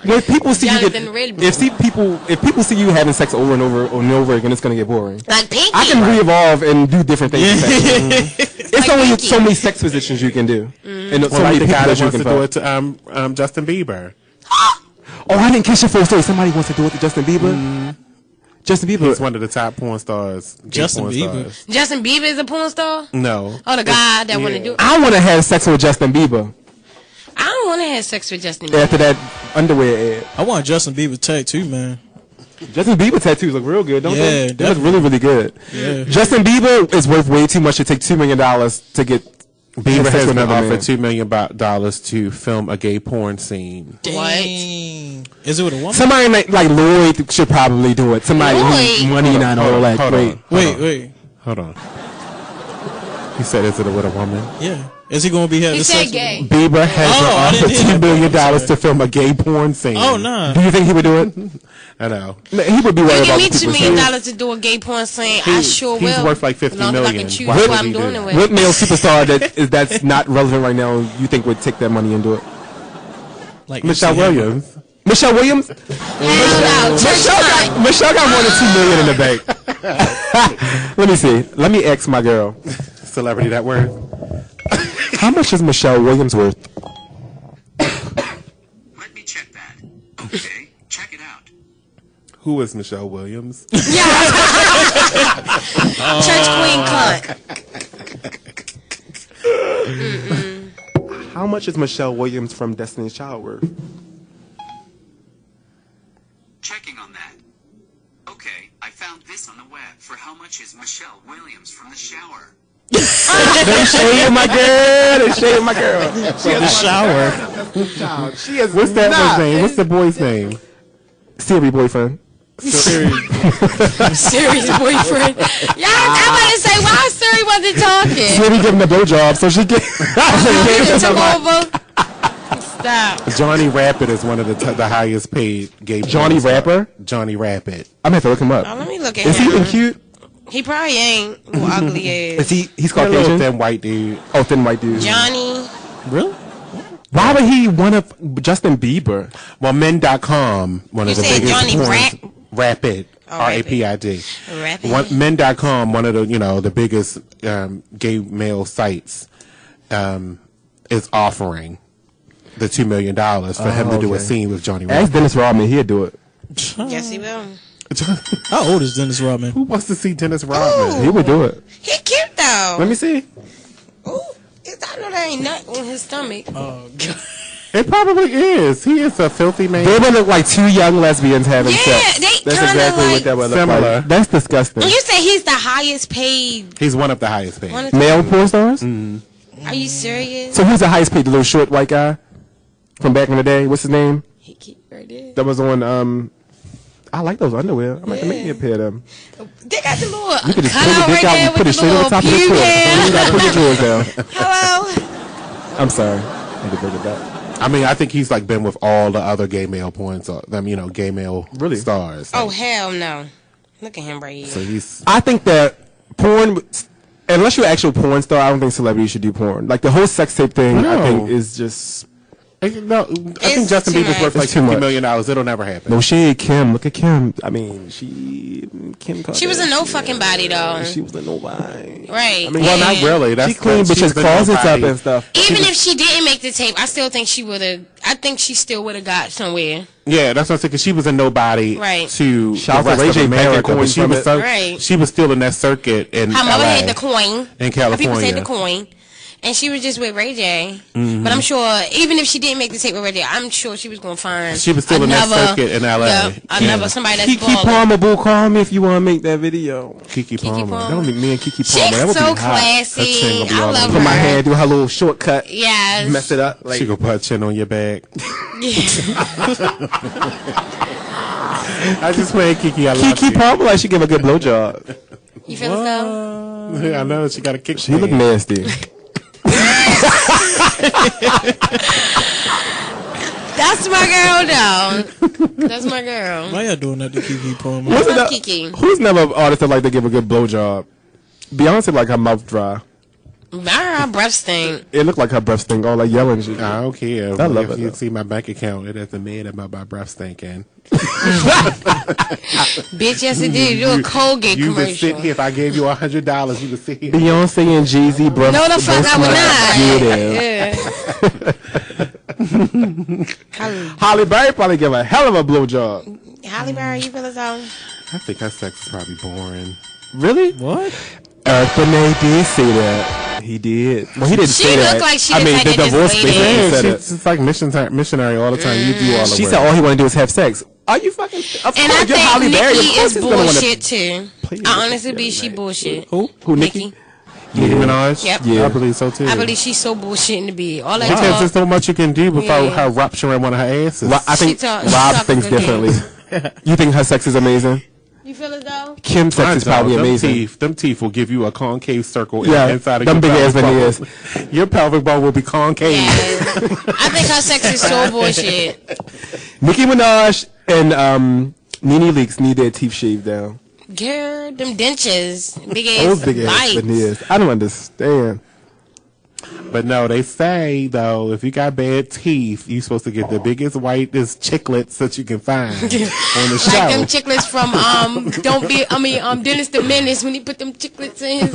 When people see you Jonathan Red Bull. if people see you having sex over and over again, it's gonna get boring. Like Pinky. I can re-evolve and do different things. with sex. It's Like only Pinky. so many sex positions you can do, and so Well, many like the people guy that that you wants can to do fuck. it to Justin Bieber. Oh, I didn't catch your full story. Somebody wants to do it to Justin Bieber. Justin Bieber. He's one of the top porn stars. gay Justin porn Bieber. stars. Justin Bieber is a porn star. No. Oh, the guy that want to Yeah. do. I want to have sex with Justin Bieber I don't want to have sex with Justin Bieber. after that underwear ad. I want Justin Bieber tattoo, man. Justin Bieber tattoos look real good, don't they? Yeah, They look really, really good. Yeah. Justin Bieber is worth way too much to take $2 million to get Bieber sex has with been another offered man. $2 million to film a gay porn scene. Dang. Is it with a woman? Somebody like Lloyd should probably do it. Somebody who's Lloyd? money not all that great. Wait. Hold on. He said, "Is it with a woman?" Yeah. Is he going to be having sex? He said gay. Bieber has offered $2 million to film a gay porn scene. Oh, no. Do you think he would do it? I know. He would be You worried give about me what people $2 million say. to do a gay porn scene, I sure will. He's worth like $50 As long as I million. can choose Why who would I'm he do doing that? it with. What male superstar that's not relevant right now you think would take that money and do it? Like Michelle Williams. Michelle Williams? Michelle got more than $2 million in the bank. Let me see. Let me ask my girl. Celebrity that worth. How much is Michelle Williams worth? Let me check that. Okay, check it out. Who is Michelle Williams? Church queen cunt. How much is Michelle Williams from Destiny's Child worth? Checking on that. Okay, I found this on the web. For how much is Michelle Williams from The Shower? They shading my girl. They shading my girl. She The Shower. She is What's that one's name? What's the boy's name? Siri boyfriend. Serious boyfriend. Yeah, I'm about to say, why Siri wasn't talking? Siri giving a blowjob so she get. It took over. Stop. Johnny Rapid is one of the highest paid gay. Johnny Rapper? Johnny Rapid. I'm gonna have to look him up. Oh, let me look at Is him. he even cute? He probably ain't ugly ass. Is he's A little Caucasian? thin white dude. Oh, thin white dude. Johnny. Really? Why would he one of Justin Bieber? Well, Men.com, one of You the said biggest Johnny porn. Rapid. Oh, R-A-P-I-D. Rapid. Men.com, one of the the biggest gay male sites, is offering the $2 million for him to do a scene with Johnny Rapid. Ask Dennis Rodman, he'll do it. Yes, he will. How old is Dennis Rodman? Who wants to see Dennis Rodman? He would do it. He cute though. Let me see. Ooh, I know there ain't nut on his stomach. Oh God. It probably is. He is a filthy man. They would look like two young lesbians having sex. they That's kinda exactly like what that would look similar. like. That's disgusting. And you say he's the highest paid. He's one of the highest paid. One of the- Male porn stars? Are you serious? So who's the highest paid? The little short white guy from back in the day? What's his name? He keep right there. That was on. I like those underwear. I'm to make me a pair of them. They got the little You could just cut pull your out dick right out there and put with it the straight on little top of the puke toilet. hair. You gotta put your drawers down. Hello. I'm sorry. I had to bring it back. I mean, I think he's like been with all the other gay male porn stars. Gay male stars. Oh hell no! Look at him right here. So he's. I think that porn, unless you're an actual porn star, I don't think celebrities should do porn. Like the whole sex tape thing, I think is just. No, I think Justin too Bieber's worth much. like It's too $50 much. million. It'll never happen. No shade, Kim. Look at Kim. I mean, Kim. She was a no fucking body though. She was a nobody. Right. I mean, Well, not And really. That's She cleaned she's bitches' been closets up nobody. and stuff. Even if she didn't make the tape, I still think she would have. I think she still would have got somewhere. Yeah, that's what I'm saying. Because she was a nobody Right. to Shout the out to rest Ray of J America, Coin but she from was it. Right. she was still in that circuit in Her mother LA, had the coin. in Her people California. said the coin. And she was just with Ray J. Mhm. But I'm sure, even if she didn't make the tape with Ray J, I'm sure she was going to find She was still in that circuit in LA. Another somebody that's Kiki balling. Palmer, boo, call me if you want to make that video. Kiki Palmer. Palmer. That would be me and Kiki She's Palmer. That would so be hot. classy. I love Put my her. hand, do her little shortcut. Yes. Mess it up. Like, She gonna put her chin on your back. I just played Kiki. I love Kiki you. Palmer, like she give a good blowjob. You feel as though? Yeah, I know she got a kick. She look nasty. That's my girl, though. That's my girl. Why y'all doing that to Kiki Palmer? I What's love it up? Kiki. Who's never an artist that like to give a good blowjob? Beyonce like her mouth dry. Her breath stink. It looked like her breath stink, all like yelling shit. I don't care. I love if it, you though. see my bank account, it doesn't mean about my breath stinking. Bitch, yes it did. You a Colgate You would commercial. sit here if I gave you $100. You would sit here. Beyonce and Jay-Z breath. No, the fuck I would not. Yeah. Holly Berry probably give a hell of a blowjob. Halle Berry, you feel as though? I think her sex is probably boring. Really? What? Eric Benet did say that. He did. Well, he didn't She say that. looked like she I the mean, type the that just divorce waited. basically Yeah, said it. she's like missionary all the time. You do all the She work. said all he want to do is have sex. Are you fucking? Of And I course, you're think Halle Berry. Of Nicki course is he's gonna wanna bullshit too. play with I it. honestly believe she bullshit. Who? Nicki? Nicki Minaj? Yep. Yeah. I believe so too. I believe she's so bullshit in the bed. All that Because talk. there's so much you can do without Yeah. her rupturing one of her asses. I think She Rob talk thinks good differently. You think her sex is amazing? You feel as though? Kim's sex is probably amazing. Them teeth will give you a concave circle inside of them your big ass pelvic bone. veneers. Your pelvic bone will be concave. Yeah. I think her sex is so bullshit. Nicki Minaj and Nene Leakes need their teeth shaved down. Girl, them dentures. Big Those ass big ass lights. veneers. I don't understand. But no, they say though, if you got bad teeth, you're supposed to get the biggest, whitest chiclets that you can find on the show. Like them chiclets from Dennis the Menace when he put them chiclets in his.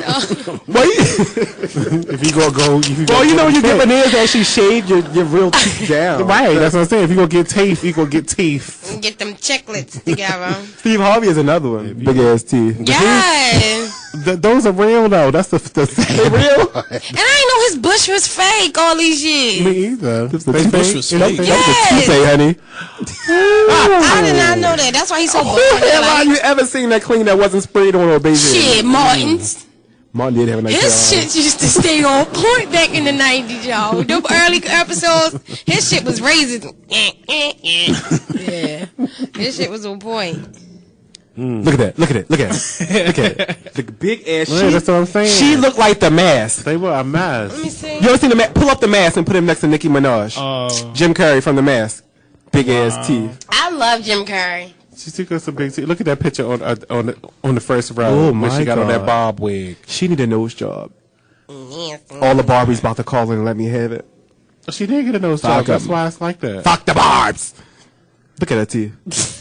If you go, well, you know when you get veneers actually shaved your real teeth down. Right, that's what I'm saying. If you go get teeth, you go get teeth. And get them chiclets together. Steve Harvey is another one. Big ass teeth. Yes. Those are real though. That's the they real. And I didn't know his bush was fake. All these years. Me either. His bush was fake. Yes. Say, honey. I did not know that. That's why he's so bold. Have you ever seen that clean that wasn't sprayed on a baby? Shit, Martin's. Martin did have a nice His shit used to stay on point back in the 90s, y'all. Them early episodes, his shit was raising. Yeah. His shit was on point. Look at that. Look at it. Look at it. Look at it. The big ass. Yeah, that's what I'm saying. She looked like the mask. They were a mess. Let me see. You ever seen the mask? Pull up the mask and put him next to Nicki Minaj. Jim Carrey from the mask. Big ass teeth. I love Jim Carrey. She took us a big teeth. Look at that picture on the first row. Oh when my she got God. on that bob wig. She need a nose job. Yes. All the Barbies about to call in and let me have it. She did get a nose job. That's why it's like that. Fuck the Barbs. Look at that teeth.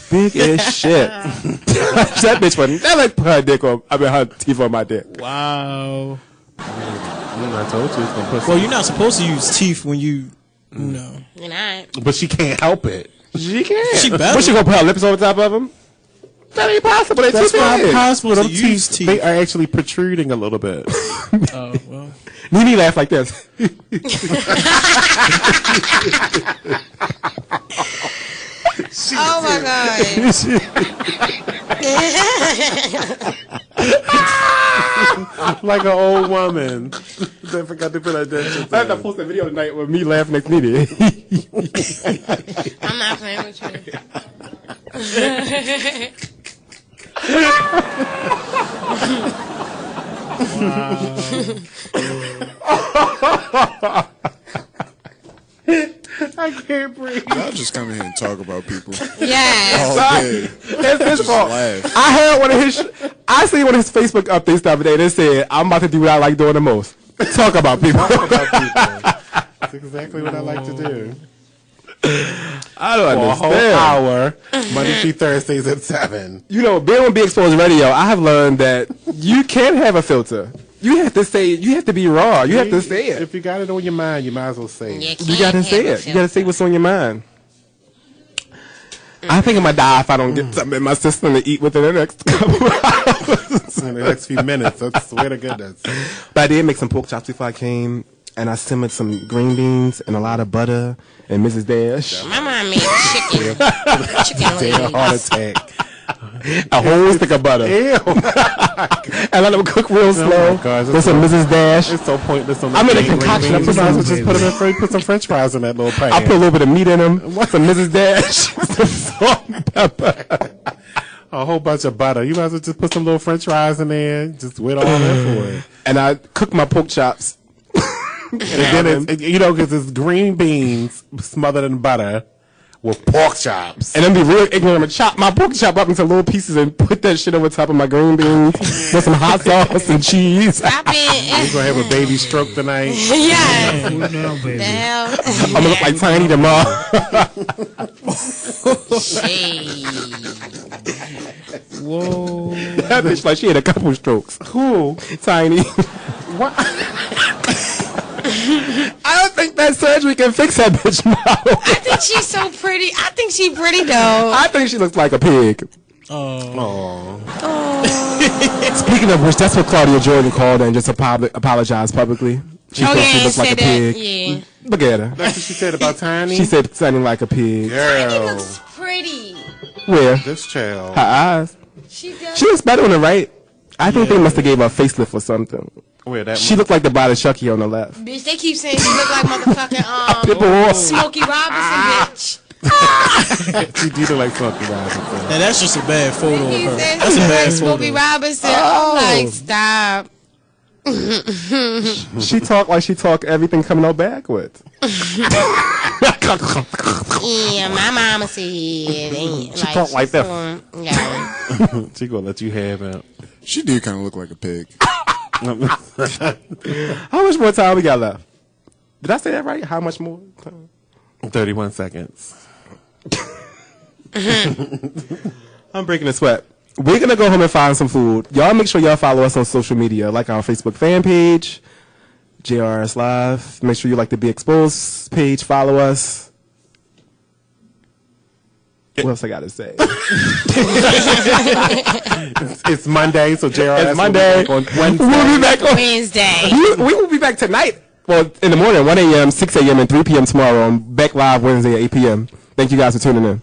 Big as shit. That bitch wasn't. That like put her dick on. I mean her teeth on my dick. Wow. I told you it's gonna put. Well, you're not supposed to use teeth when you know. You're not. But she can't help it. She can't. She better. What, she gonna put her lips on top of him? That ain't possible. They That's too not big. possible. To Them use teeth, teeth. they are actually protruding a little bit. Oh, well. Nene laugh like this. Oh my God. Like an old woman. They forgot to put her dentures I have to post a video tonight with me laughing next Nene. I'm not playing with I can't breathe. Y'all just come here and talk about people. Yes. All day. It's his Just fault. laugh. I heard one of his. I seen one of his Facebook updates the other day. They said, "I'm about to do what I like doing the most: talk about people." That's exactly what I like to do. I don't For a understand. whole hour, Monday through Thursdays at 7. You know, being on Be Exposed Radio, I have learned that you can't have a filter. You have to say. You have to be raw. You have to say it. If you got it on your mind, you might as well say it. You gotta say it. You gotta say what's on your mind. I think I'm gonna die if I don't get something in my system to eat within the next couple of hours. In the next few minutes, I swear to goodness. But I did make some pork chops before I came, and I simmered some green beans and a lot of butter and Mrs. Dash. My mom made chicken. Damn heart attack. A whole stick of butter. Ew. And let them cook real slow with some Mrs. Dash. It's so pointless on the I made a concoction. I put some, just put some French fries in that little pan. I put a little bit of meat in them, some Mrs. Dash, some salt and pepper. A whole bunch of butter. You might as well just put some little French fries in there. Just wait all that for it. And I cooked my pork chops. And then it's, you know, because it's green beans smothered in butter with pork chops. And then be real ignorant. I'm gonna chop my pork chop up into little pieces and put that shit over top of my green beans with some hot sauce and cheese. Stop it. We're going to have a baby stroke tonight. Yes. What now, baby? The hell? I'm gonna look like Tiny tomorrow. Whoa. That bitch like she had a couple strokes. Who? Tiny. What? I don't think that surgery can fix that bitch mouth. I think she's so pretty. I think she's pretty though. I think she looks like a pig. Oh. Speaking of which, that's what Claudia Jordan called and just apologized publicly. She thought she looked like a pig. Yeah. Look at her. That's what she said about Tiny? She said sounding like a pig. Tiny looks pretty. Where? This child. Her eyes. She does. She looks better on the right. I think they must have gave her a facelift or something. Where that She looked like the body Chucky on the left. Bitch, they keep saying she look like motherfucking Pitbull. Smokey Robinson, bitch. She do look like Smokey Robinson. And that's just a bad photo of He her. said That's a she bad like Smokey photo. Robinson. Oh. I'm like, stop. She talk like she talk everything coming out backwards. Yeah, my mama said. She talk like that. Yeah. She gonna let you have it. She do kind of look like a pig. How much more time we got left? Did I say that right? How much more time? 31 seconds. I'm breaking a sweat. We're going to go home and find some food. Y'all make sure y'all follow us on social media, like our Facebook fan page, JRS Live. Make sure you like the Be Exposed page. Follow us. What else I got to say? It's Monday, so JRS It's Monday. will be back on Wednesday. We'll be back on Wednesday. We will be back tonight. Well, in the morning, 1 a.m., 6 a.m., and 3 p.m. tomorrow. I'm back live Wednesday at 8 p.m. Thank you guys for tuning in.